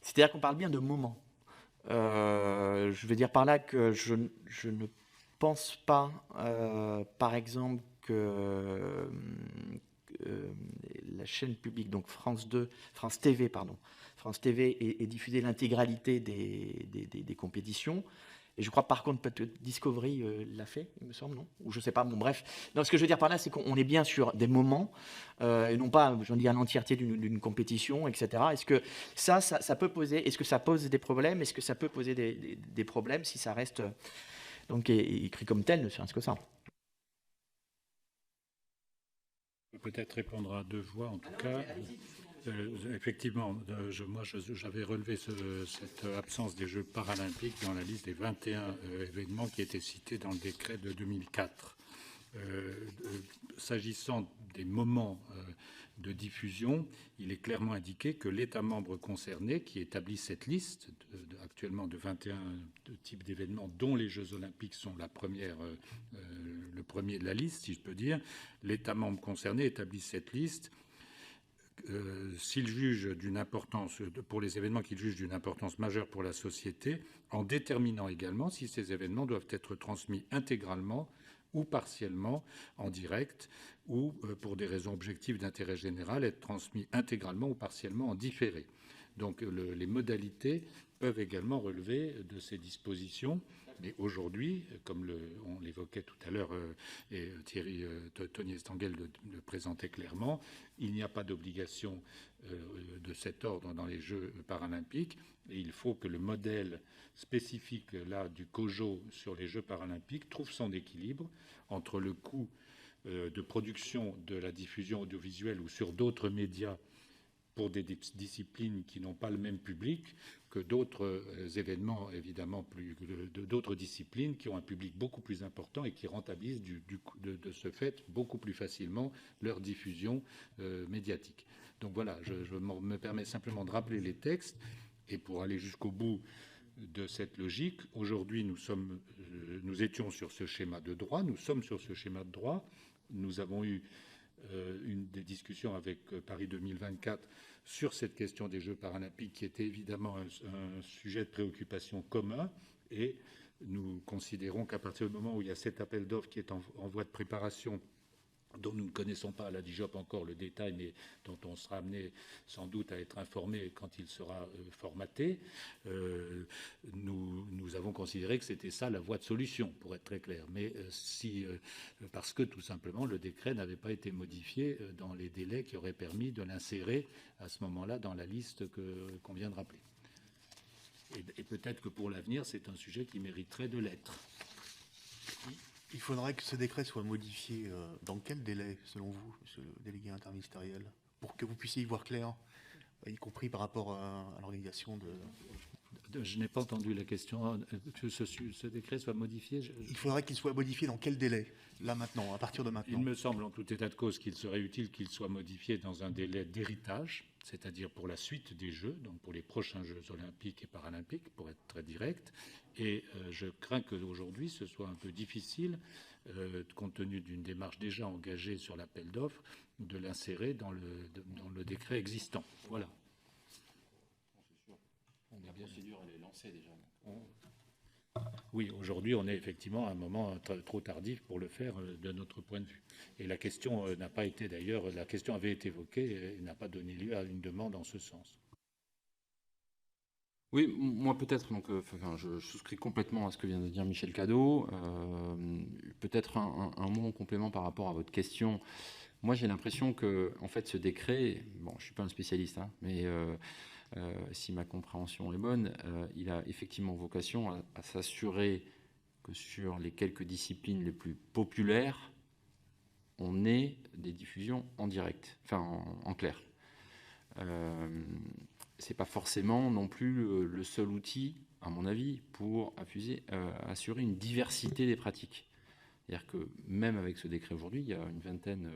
C'est-à-dire qu'on parle bien de moments. Je veux dire par là que je ne pense pas, par exemple, que la chaîne publique, donc France TV ait diffusé l'intégralité des compétitions. Et je crois par contre peut-être Discovery l'a fait, il me semble, non? Ou je sais pas, bon bref. Non, ce que je veux dire par là, c'est qu'on est bien sur des moments, et non pas, j'en dis, à l'entièreté d'une compétition, etc. Est-ce que ça peut poser, est-ce que ça pose des problèmes? Est-ce que ça peut poser des problèmes si ça reste donc écrit comme tel, ne serait-ce que ça? Je peux peut-être répondre à deux voix, en tout cas. Effectivement, j'avais relevé cette absence des Jeux paralympiques dans la liste des 21 événements qui étaient cités dans le décret de 2004. S'agissant des moments de diffusion, il est clairement indiqué que l'État membre concerné, qui établit cette liste actuellement de 21 types d'événements, dont les Jeux olympiques sont le premier de la liste, si je peux dire, l'État membre concerné établit cette liste. S'il juge d'une importance, pour les événements qu'il juge d'une importance majeure pour la société, en déterminant également si ces événements doivent être transmis intégralement ou partiellement en direct, ou pour des raisons objectives d'intérêt général, être transmis intégralement ou partiellement en différé. Donc les modalités peuvent également relever de ces dispositions. Mais aujourd'hui, comme on l'évoquait tout à l'heure, et Tony Estanguet le présentait clairement, il n'y a pas d'obligation de cet ordre dans les Jeux paralympiques. Et il faut que le modèle spécifique là, du COJO sur les Jeux paralympiques trouve son équilibre entre le coût de production de la diffusion audiovisuelle ou sur d'autres médias pour des disciplines qui n'ont pas le même public que d'autres événements, évidemment, d'autres disciplines qui ont un public beaucoup plus important et qui rentabilisent de ce fait beaucoup plus facilement leur diffusion médiatique. Donc voilà, je me permets simplement de rappeler les textes et pour aller jusqu'au bout de cette logique. Aujourd'hui, nous étions sur ce schéma de droit, nous sommes sur ce schéma de droit. Nous avons eu des discussions avec Paris 2024 sur cette question des Jeux paralympiques qui était évidemment un sujet de préoccupation commun et nous considérons qu'à partir du moment où il y a cet appel d'offres qui est en voie de préparation, dont nous ne connaissons pas à la DIJOP encore le détail, mais dont on sera amené sans doute à être informé quand il sera formaté, nous avons considéré que c'était ça la voie de solution, pour être très clair. Mais parce que tout simplement le décret n'avait pas été modifié dans les délais qui auraient permis de l'insérer à ce moment-là dans la liste qu'on vient de rappeler. Et peut-être que pour l'avenir, c'est un sujet qui mériterait de l'être. Il faudrait que ce décret soit modifié dans quel délai, selon vous, monsieur le délégué interministériel, pour que vous puissiez y voir clair, y compris par rapport à l'organisation de... Je n'ai pas entendu la question. Que ce décret soit modifié Il faudrait qu'il soit modifié dans quel délai, là, maintenant, à partir de maintenant? Il me semble, en tout état de cause, qu'il serait utile qu'il soit modifié dans un délai d'héritage, c'est-à-dire pour la suite des Jeux, donc pour les prochains Jeux olympiques et paralympiques, pour être très direct. Et je crains qu'aujourd'hui, ce soit un peu difficile, compte tenu d'une démarche déjà engagée sur l'appel d'offres, de l'insérer dans le décret existant. Voilà. La procédure, elle est lancée déjà. Oui, aujourd'hui, on est effectivement à un moment trop tardif pour le faire de notre point de vue. Et la question n'a pas été, d'ailleurs, la question avait été évoquée et n'a pas donné lieu à une demande en ce sens. Oui, moi peut-être, donc, je souscris complètement à ce que vient de dire Michel Cadot. Peut-être un mot en complément par rapport à votre question. Moi, j'ai l'impression que, en fait, ce décret, bon, je suis pas un spécialiste, hein, mais si ma compréhension est bonne, il a effectivement vocation à s'assurer que que sur les quelques disciplines les plus populaires, on ait des diffusions en direct, enfin en clair. C'est pas forcément non plus le seul outil, à mon avis, pour assurer une diversité des pratiques. C'est-à-dire que même avec ce décret aujourd'hui, il y a une vingtaine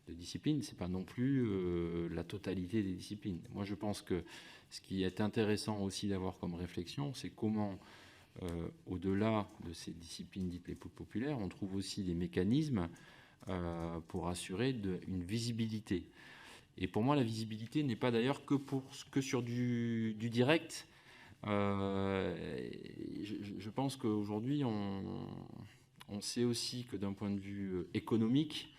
de disciplines, c'est pas non plus la totalité des disciplines. Moi, je pense que ce qui est intéressant aussi d'avoir comme réflexion, c'est comment, au-delà de ces disciplines dites les plus populaires, on trouve aussi des mécanismes pour assurer une visibilité. Et pour moi, la visibilité n'est pas d'ailleurs que sur du direct. Je pense qu'aujourd'hui, on sait aussi que d'un point de vue économique,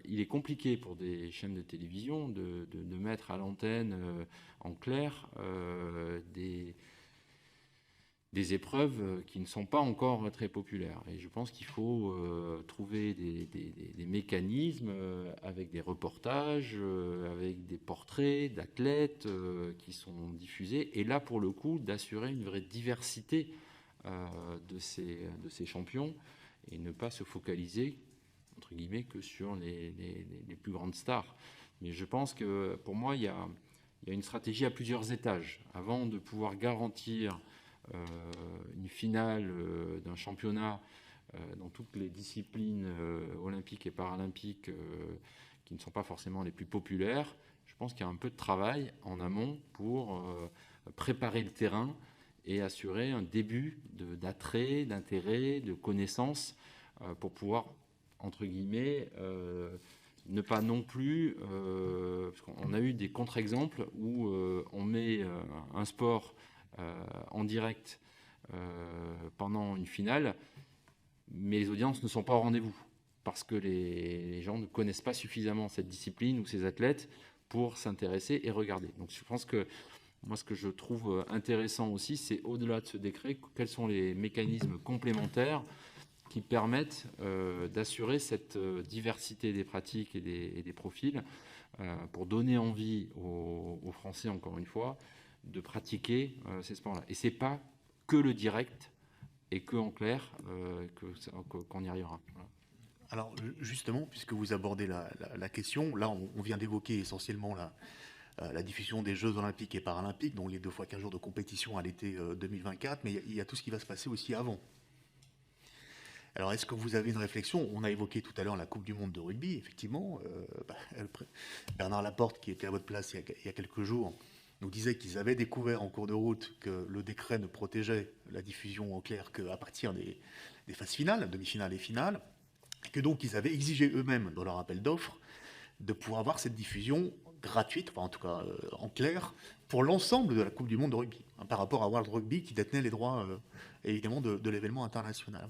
il est compliqué pour des chaînes de télévision de mettre à l'antenne en clair des épreuves qui ne sont pas encore très populaires. Et je pense qu'il faut trouver des mécanismes avec des reportages, avec des portraits d'athlètes qui sont diffusés. Et là, pour le coup, d'assurer une vraie diversité de ces champions et ne pas se focaliser, entre guillemets, que sur les plus grandes stars. Mais je pense que, pour moi, il y a une stratégie à plusieurs étages. Avant de pouvoir garantir une finale d'un championnat dans toutes les disciplines olympiques et paralympiques qui ne sont pas forcément les plus populaires, je pense qu'il y a un peu de travail en amont pour préparer le terrain et assurer un début d'attrait, d'intérêt, de connaissance pour pouvoir, entre guillemets, ne pas non plus... parce qu'on a eu des contre-exemples où on met un sport en direct pendant une finale, mais les audiences ne sont pas au rendez-vous parce que les gens ne connaissent pas suffisamment cette discipline ou ces athlètes pour s'intéresser et regarder. Donc je pense que moi, ce que je trouve intéressant aussi, c'est au-delà de ce décret, quels sont les mécanismes complémentaires qui permettent d'assurer cette diversité des pratiques et des profils pour donner envie aux Français, encore une fois, de pratiquer ces sports-là. Et c'est pas que le direct et que en clair qu'on y arrivera. Voilà. Alors justement, puisque vous abordez la question, là on vient d'évoquer essentiellement la diffusion des Jeux Olympiques et Paralympiques, dont les 2 fois 15 jours de compétition à l'été 2024, mais il y a tout ce qui va se passer aussi avant. Alors est-ce que vous avez une réflexion? On a évoqué tout à l'heure la Coupe du Monde de rugby, effectivement. Bernard Laporte, qui était à votre place il y a quelques jours, nous disait qu'ils avaient découvert en cours de route que le décret ne protégeait la diffusion en clair qu'à partir des phases finales, demi-finales et finales, et que donc ils avaient exigé eux-mêmes dans leur appel d'offres de pouvoir avoir cette diffusion gratuite, enfin en tout cas en clair, pour l'ensemble de la Coupe du Monde de rugby, par rapport à World Rugby qui détenait les droits évidemment de l'événement international.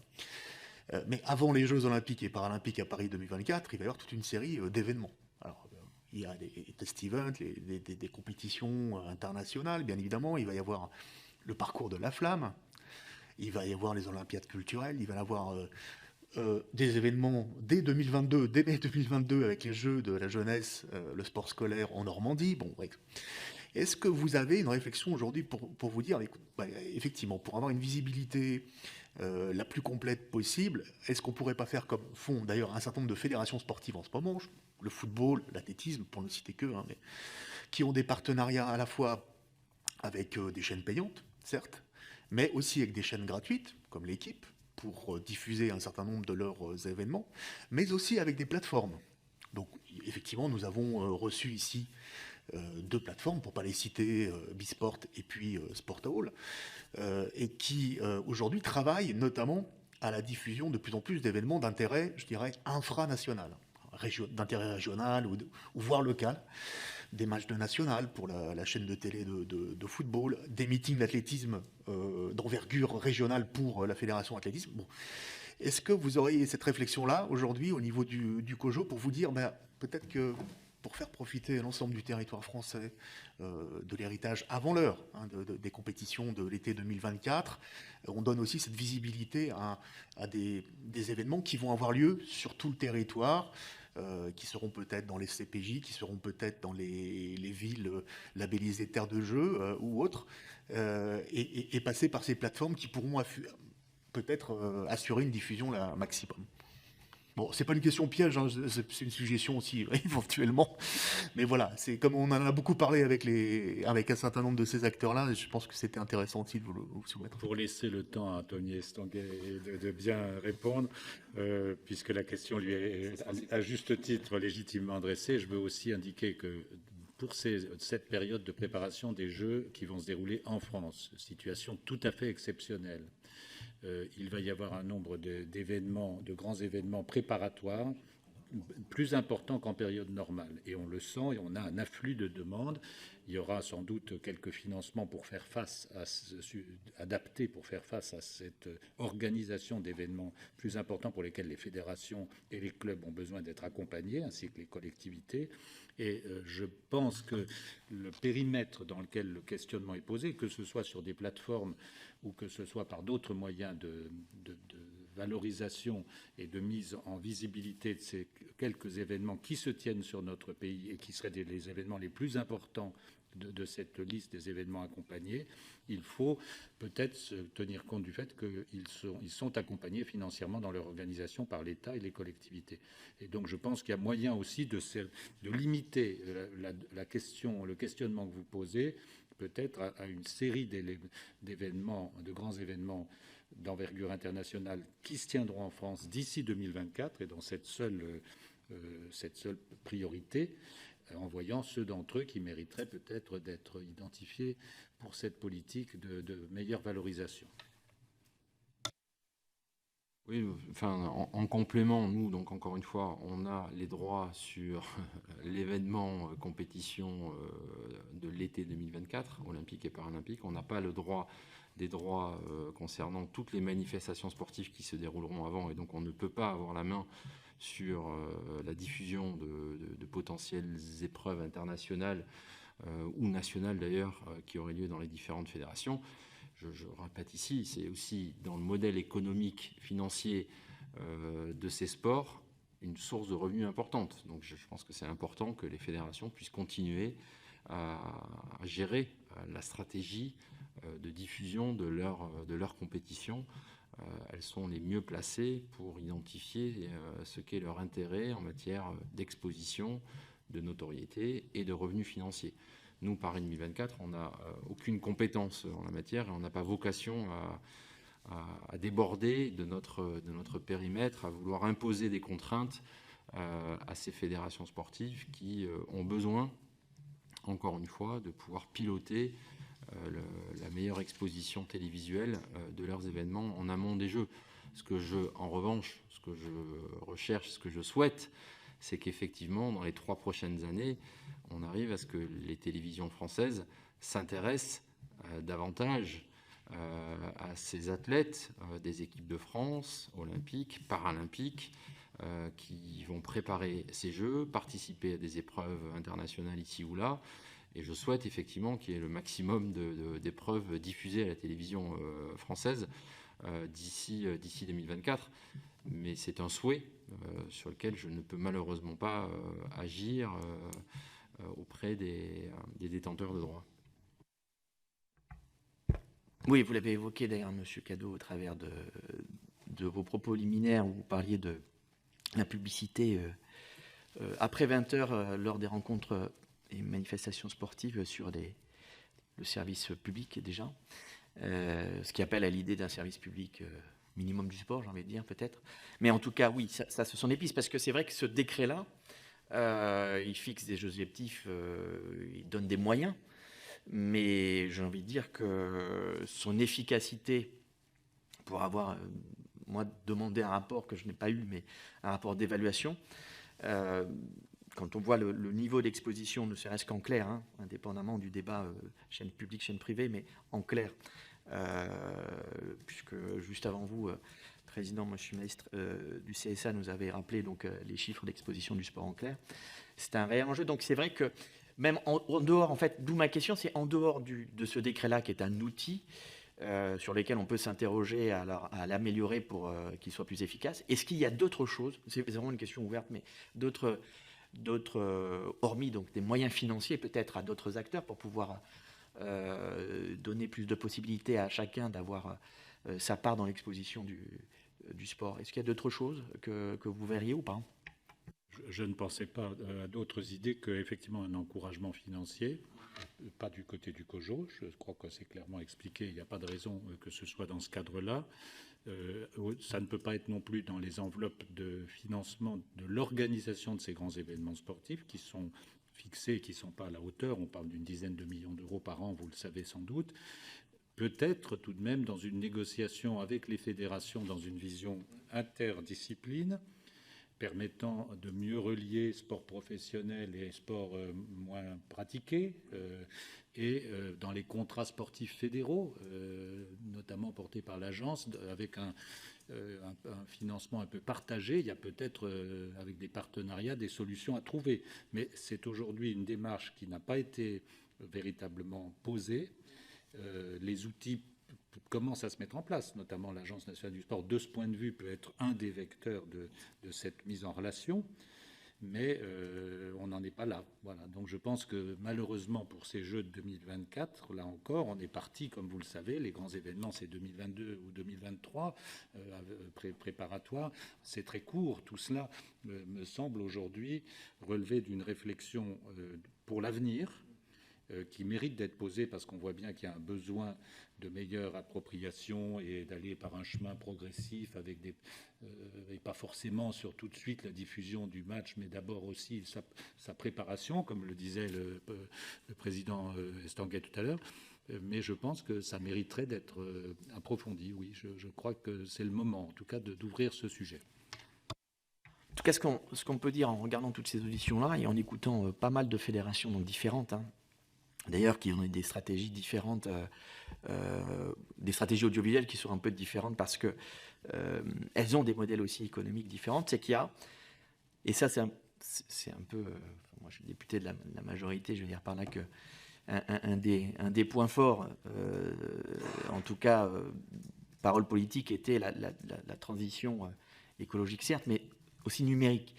Mais avant les Jeux Olympiques et Paralympiques à Paris 2024, il va y avoir toute une série d'événements. Alors, il y a des test events, des compétitions internationales, bien évidemment. Il va y avoir le parcours de la flamme. Il va y avoir les Olympiades culturelles. Il va y avoir des événements dès mai 2022, avec les Jeux de la jeunesse, le sport scolaire en Normandie. Bon, bref. Est-ce que vous avez une réflexion aujourd'hui pour vous dire, effectivement, pour avoir une visibilité la plus complète possible, est-ce qu'on ne pourrait pas faire comme font d'ailleurs un certain nombre de fédérations sportives en ce moment, le football, l'athlétisme, pour ne citer que, mais qui ont des partenariats à la fois avec des chaînes payantes, certes, mais aussi avec des chaînes gratuites, comme l'équipe, pour diffuser un certain nombre de leurs événements, mais aussi avec des plateformes. Donc, effectivement, nous avons reçu ici 2 plateformes, pour ne pas les citer, Bisport et puis Sportall, et qui aujourd'hui travaillent notamment à la diffusion de plus en plus d'événements d'intérêt, je dirais, infranational, d'intérêt régional ou voire local, des matchs de national pour la chaîne de télé de football, des meetings d'athlétisme d'envergure régionale pour la fédération athlétisme. Bon. Est-ce que vous auriez cette réflexion-là aujourd'hui au niveau du COJO pour vous dire peut-être que pour faire profiter l'ensemble du territoire français de l'héritage avant l'heure des compétitions de l'été 2024, on donne aussi cette visibilité à des événements qui vont avoir lieu sur tout le territoire, qui seront peut-être dans les CPJ, qui seront peut-être dans les villes labellisées terres de jeu ou autres, et passer par ces plateformes qui pourront peut-être assurer une diffusion la maximum. Bon, c'est pas une question piège, hein, c'est une suggestion aussi, éventuellement. Mais voilà, c'est comme on en a beaucoup parlé avec un certain nombre de ces acteurs-là, je pense que c'était intéressant aussi de vous soumettre. Pour laisser le temps à Anthony Estanguet de bien répondre, puisque la question lui est à juste titre légitimement adressée, je veux aussi indiquer que pour cette période de préparation des Jeux qui vont se dérouler en France, situation tout à fait exceptionnelle, il va y avoir un nombre d'événements, de grands événements préparatoires plus importants qu'en période normale. Et on le sent, et on a un afflux de demandes. Il y aura sans doute quelques financements pour faire face adaptés pour faire face à cette organisation d'événements plus importants pour lesquels les fédérations et les clubs ont besoin d'être accompagnés, ainsi que les collectivités. Et je pense que le périmètre dans lequel le questionnement est posé, que ce soit sur des plateformes ou que ce soit par d'autres moyens de valorisation et de mise en visibilité de ces quelques événements qui se tiennent sur notre pays et qui seraient les événements les plus importants de cette liste des événements accompagnés, il faut peut-être se tenir compte du fait qu'ils sont accompagnés financièrement dans leur organisation par l'État et les collectivités. Et donc je pense qu'il y a moyen aussi de limiter le questionnement que vous posez, peut-être à une série d'événements, de grands événements d'envergure internationale qui se tiendront en France d'ici 2024 et dans cette seule priorité, en voyant ceux d'entre eux qui mériteraient peut-être d'être identifiés pour cette politique de meilleure valorisation. Oui, enfin, en complément, nous, donc encore une fois, on a les droits sur l'événement compétition de l'été 2024, olympique et paralympique. On n'a pas des droits concernant toutes les manifestations sportives qui se dérouleront avant, et donc on ne peut pas avoir la main sur la diffusion de potentielles épreuves internationales ou nationales d'ailleurs qui auraient lieu dans les différentes fédérations. Je répète ici, c'est aussi dans le modèle économique, financier de ces sports une source de revenus importante. Donc je pense que c'est important que les fédérations puissent continuer à gérer la stratégie de diffusion de leur compétition. Elles sont les mieux placées pour identifier ce qu'est leur intérêt en matière d'exposition, de notoriété et de revenus financiers. Nous, Paris 2024, on n'a aucune compétence en la matière et on n'a pas vocation à déborder de notre périmètre, à vouloir imposer des contraintes à ces fédérations sportives qui ont besoin, encore une fois, de pouvoir piloter la meilleure exposition télévisuelle de leurs événements en amont des Jeux. En revanche, ce que je recherche, ce que je souhaite, c'est qu'effectivement, dans les 3 prochaines années, on arrive à ce que les télévisions françaises s'intéressent davantage à ces athlètes des équipes de France, olympiques, paralympiques, qui vont préparer ces Jeux, participer à des épreuves internationales ici ou là. Et je souhaite effectivement qu'il y ait le maximum d'épreuves diffusées à la télévision française d'ici 2024. Mais c'est un souhait sur lequel je ne peux malheureusement pas agir auprès des détenteurs de droits. Oui, vous l'avez évoqué d'ailleurs, M. Cadot, au travers de vos propos liminaires où vous parliez de la publicité après 20 heures lors des rencontres et manifestations sportives sur le service public déjà, ce qui appelle à l'idée d'un service public minimum du sport, j'ai envie de dire peut-être. Mais en tout cas, oui, ça ce sont des pistes, parce que c'est vrai que ce décret-là, il fixe des objectifs, il donne des moyens, mais j'ai envie de dire que son efficacité pour avoir, moi, demandé un rapport que je n'ai pas eu, mais un rapport d'évaluation, quand on voit le niveau d'exposition, ne serait-ce qu'en clair, hein, indépendamment du débat chaîne publique, chaîne privée, mais en clair, puisque juste avant vous, président, moi je suis ministre du CSA, nous avait rappelé donc, les chiffres d'exposition du sport en clair. C'est un réel enjeu. Donc c'est vrai que même en dehors, en fait, d'où ma question, c'est en dehors de ce décret-là qui est un outil sur lequel on peut s'interroger à l'améliorer pour qu'il soit plus efficace. Est-ce qu'il y a d'autres choses, c'est vraiment une question ouverte, mais d'autres hormis donc des moyens financiers peut-être à d'autres acteurs pour pouvoir donner plus de possibilités à chacun d'avoir sa part dans l'exposition du sport. Est-ce qu'il y a d'autres choses que vous verriez ou pas? Je ne pensais pas à d'autres idées qu'effectivement un encouragement financier, pas du côté du COJO, je crois que c'est clairement expliqué, il n'y a pas de raison que ce soit dans ce cadre-là. Ça ne peut pas être non plus dans les enveloppes de financement de l'organisation de ces grands événements sportifs qui sont fixés, qui ne sont pas à la hauteur, on parle d'une dizaine de millions d'euros par an, vous le savez sans doute. Peut-être tout de même dans une négociation avec les fédérations, dans une vision interdiscipline, permettant de mieux relier sport professionnel et sport moins pratiqué, et dans les contrats sportifs fédéraux, notamment portés par l'agence, avec un financement un peu partagé, il y a peut-être, avec des partenariats, des solutions à trouver. Mais c'est aujourd'hui une démarche qui n'a pas été véritablement posée. Les outils commence à se mettre en place, notamment l'Agence nationale du sport, de ce point de vue, peut être un des vecteurs de cette mise en relation, mais on n'en est pas là. Voilà. Donc je pense que malheureusement pour ces Jeux de 2024, là encore, on est parti, comme vous le savez, les grands événements, c'est 2022 ou 2023, préparatoire, c'est très court. Tout cela me semble aujourd'hui relever d'une réflexion pour l'avenir, qui mérite d'être posée parce qu'on voit bien qu'il y a un besoin de meilleure appropriation et d'aller par un chemin progressif avec et pas forcément sur tout de suite la diffusion du match, mais d'abord aussi sa préparation, comme le disait le président Estanguet tout à l'heure. Mais je pense que ça mériterait d'être approfondi, oui. Je crois que c'est le moment, en tout cas, d'ouvrir ce sujet. En tout cas, ce qu'on peut dire en regardant toutes ces auditions-là et en écoutant pas mal de fédérations donc différentes, d'ailleurs, qui ont des stratégies différentes, des stratégies audiovisuelles qui sont un peu différentes parce que elles ont des modèles aussi économiques différents. C'est qu'il y a, et ça c'est un peu, moi je suis député de la majorité, je veux dire par là que un des points forts, en tout cas parole politique, était la transition écologique certes, mais aussi numérique.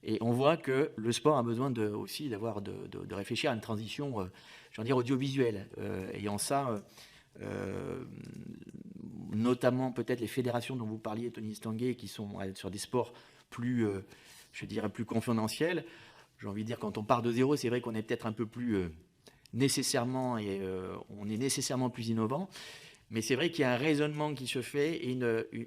Et on voit que le sport a besoin aussi de réfléchir à une transition, je veux dire, audiovisuelle. Ayant ça, notamment peut-être les fédérations dont vous parliez, Tony Estanguet, qui sont sur des sports plus, je dirais, plus confidentiels. J'ai envie de dire, quand on part de zéro, c'est vrai qu'on est peut-être un peu plus nécessairement, et on est nécessairement plus innovant. Mais c'est vrai qu'il y a un raisonnement qui se fait et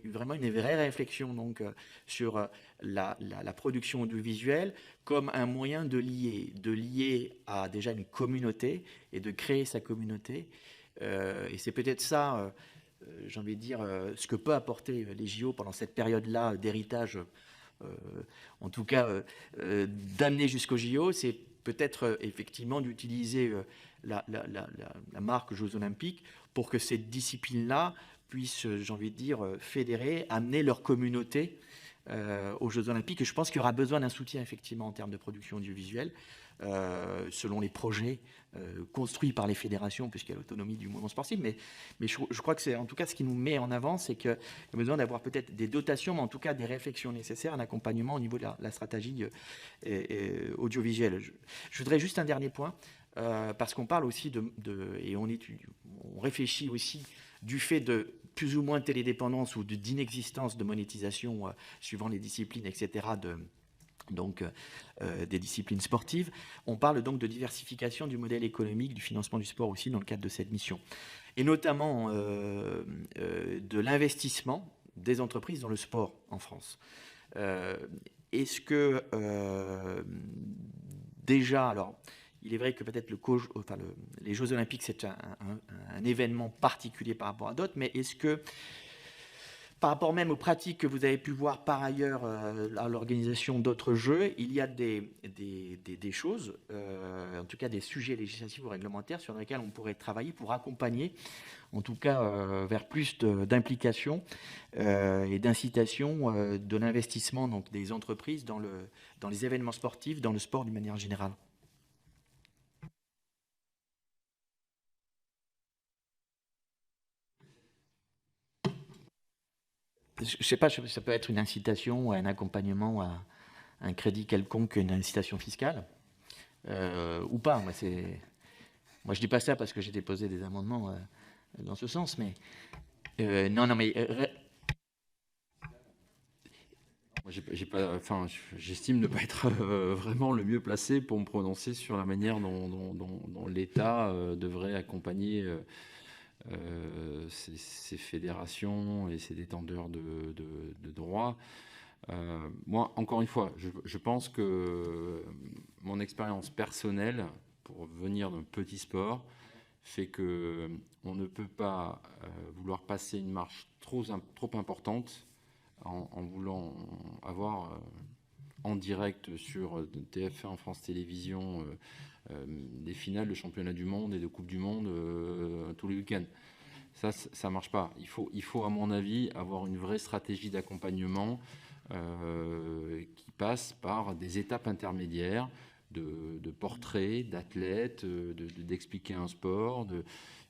vraiment une vraie réflexion donc, sur la production audiovisuelle comme un moyen de lier à déjà une communauté et de créer sa communauté. Et c'est peut-être ça, j'ai envie de dire, ce que peut apporter les JO pendant cette période-là d'héritage, en tout cas d'amener jusqu'aux JO, c'est peut-être effectivement d'utiliser la marque Jeux Olympiques pour que cette discipline-là puisse, j'ai envie de dire, fédérer, amener leur communauté aux Jeux Olympiques. Et je pense qu'il y aura besoin d'un soutien, effectivement, en termes de production audiovisuelle, selon les projets construits par les fédérations, puisqu'il y a l'autonomie du mouvement sportif. Mais je crois que c'est, en tout cas, ce qui nous met en avant, c'est qu'il y a besoin d'avoir peut-être des dotations, mais en tout cas des réflexions nécessaires, un accompagnement au niveau de la stratégie audiovisuelle. Je voudrais juste un dernier point. Parce qu'on parle aussi et on réfléchit aussi du fait de plus ou moins de télédépendance ou d'inexistence de monétisation suivant les disciplines, etc., des disciplines sportives. On parle donc de diversification du modèle économique, du financement du sport aussi dans le cadre de cette mission. Et notamment de l'investissement des entreprises dans le sport en France. Est-ce que déjà, alors... Il est vrai que peut-être les Jeux Olympiques, c'est un événement particulier par rapport à d'autres, mais est-ce que, par rapport même aux pratiques que vous avez pu voir par ailleurs à l'organisation d'autres Jeux, il y a des choses, en tout cas des sujets législatifs ou réglementaires sur lesquels on pourrait travailler pour accompagner, en tout cas vers plus d'implication et d'incitation de l'investissement donc, des entreprises dans les événements sportifs, dans le sport d'une manière générale? Je ne sais pas, ça peut être une incitation, un accompagnement, un crédit quelconque, une incitation fiscale, ou pas. Moi, Moi, je dis pas ça parce que j'ai déposé des amendements dans ce sens, mais non, mais Moi, j'estime ne pas être vraiment le mieux placé pour me prononcer sur la manière dont l'État devrait accompagner ces fédérations et ces détenteurs de droits. Moi, encore une fois, je pense que mon expérience personnelle, pour venir d'un petit sport, fait que on ne peut pas vouloir passer une marche trop importante en voulant avoir en direct sur TF1, France Télévisions, des finales de championnat du monde et de Coupe du Monde tous les week-ends. Ça marche pas. Il faut, à mon avis, avoir une vraie stratégie d'accompagnement qui passe par des étapes intermédiaires de portraits, d'athlètes, d'expliquer un sport.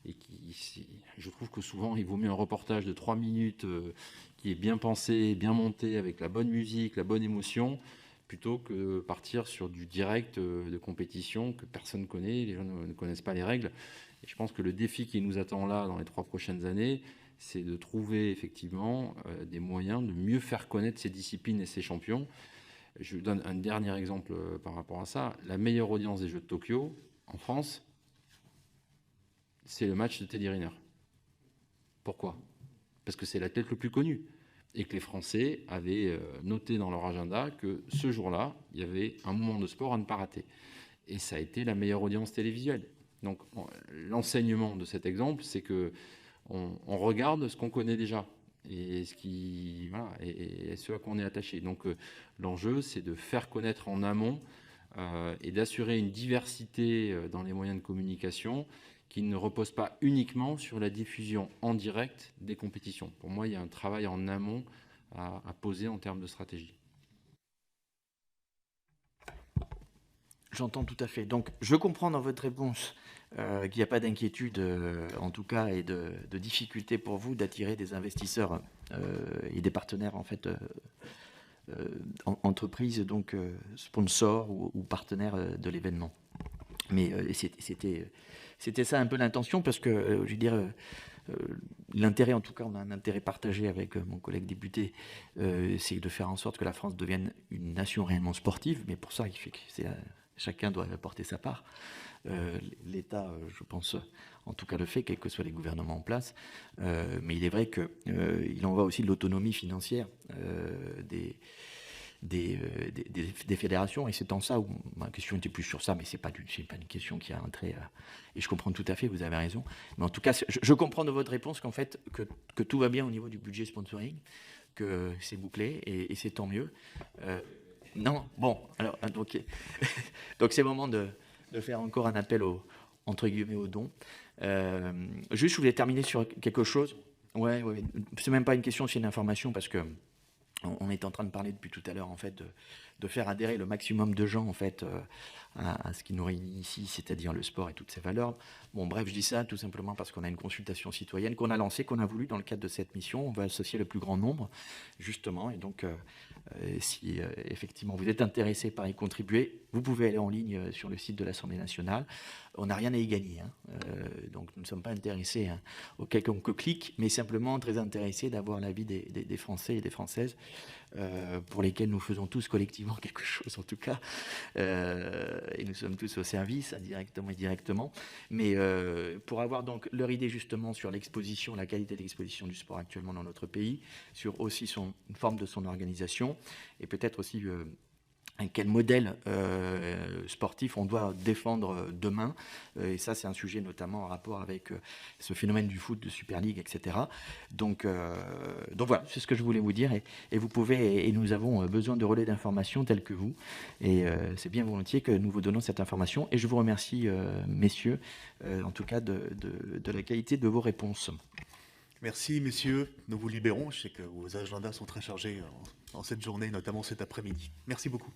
Je trouve que souvent, il vaut mieux un reportage de 3 minutes qui est bien pensé, bien monté, avec la bonne musique, la bonne émotion, plutôt que partir sur du direct de compétition que personne ne connaît, les gens ne connaissent pas les règles. Et je pense que le défi qui nous attend là dans les 3 prochaines années, c'est de trouver effectivement des moyens de mieux faire connaître ces disciplines et ces champions. Je vous donne un dernier exemple par rapport à ça. La meilleure audience des Jeux de Tokyo, en France, c'est le match de Teddy Riner. Pourquoi ? Parce que c'est l'athlète le plus connu. Et que les Français avaient noté dans leur agenda que ce jour-là, il y avait un moment de sport à ne pas rater. Et ça a été la meilleure audience télévisuelle. Donc l'enseignement de cet exemple, c'est que on regarde ce qu'on connaît déjà et ce à quoi on est attaché. Donc l'enjeu, c'est de faire connaître en amont et d'assurer une diversité dans les moyens de communication qui ne repose pas uniquement sur la diffusion en direct des compétitions. Pour moi, il y a un travail en amont à poser en termes de stratégie. j'entends tout à fait. Donc, je comprends dans votre réponse qu'il n'y a pas d'inquiétude, en tout cas, et de difficulté pour vous d'attirer des investisseurs et des partenaires, en fait, entreprises, donc sponsors ou partenaires de l'événement. Mais c'était ça un peu l'intention, parce que, je veux dire, l'intérêt, en tout cas, on a un intérêt partagé avec mon collègue député, c'est de faire en sorte que la France devienne une nation réellement sportive, mais pour ça, il fait que chacun doit apporter sa part. L'État, je pense, en tout cas le fait, quels que soient les gouvernements en place, mais il est vrai qu'il en va aussi de l'autonomie financière des fédérations, et c'est en ça où ma question était plus sur ça, mais c'est pas une question qui a un trait et je comprends tout à fait, vous avez raison, mais en tout cas je comprends de votre réponse qu'en fait que tout va bien au niveau du budget sponsoring, que c'est bouclé et c'est tant mieux. Non, bon, alors donc donc c'est le moment de faire encore un appel entre guillemets aux dons. Juste, je voulais terminer sur quelque chose. Ouais, c'est même pas une question, c'est une information, parce que on est en train de parler depuis tout à l'heure, en fait, de faire adhérer le maximum de gens, en fait, à ce qui nous réunit ici, c'est-à-dire le sport et toutes ses valeurs. Bon, bref, je dis ça tout simplement parce qu'on a une consultation citoyenne qu'on a lancée, qu'on a voulu dans le cadre de cette mission. On va associer le plus grand nombre, justement, et donc, si effectivement vous êtes intéressé par y contribuer, vous pouvez aller en ligne sur le site de l'Assemblée nationale. On n'a rien à y gagner, hein. Donc nous ne sommes pas intéressés au quelconque clic, mais simplement très intéressés d'avoir l'avis des Français et des Françaises, pour lesquels nous faisons tous collectivement quelque chose, en tout cas, et nous sommes tous au service, indirectement et directement, mais pour avoir donc leur idée justement sur l'exposition, la qualité de l'exposition du sport actuellement dans notre pays, sur aussi une forme de son organisation, et peut-être aussi quel modèle sportif on doit défendre demain. Et ça, c'est un sujet notamment en rapport avec ce phénomène du foot, de Super League, etc. Donc voilà, c'est ce que je voulais vous dire. Et vous pouvez, et nous avons besoin de relais d'informations tels que vous. Et c'est bien volontiers que nous vous donnons cette information. Et je vous remercie, messieurs, en tout cas de la qualité de vos réponses. Merci, messieurs. Nous vous libérons. Je sais que vos agendas sont très chargés en cette journée, notamment cet après-midi. Merci beaucoup.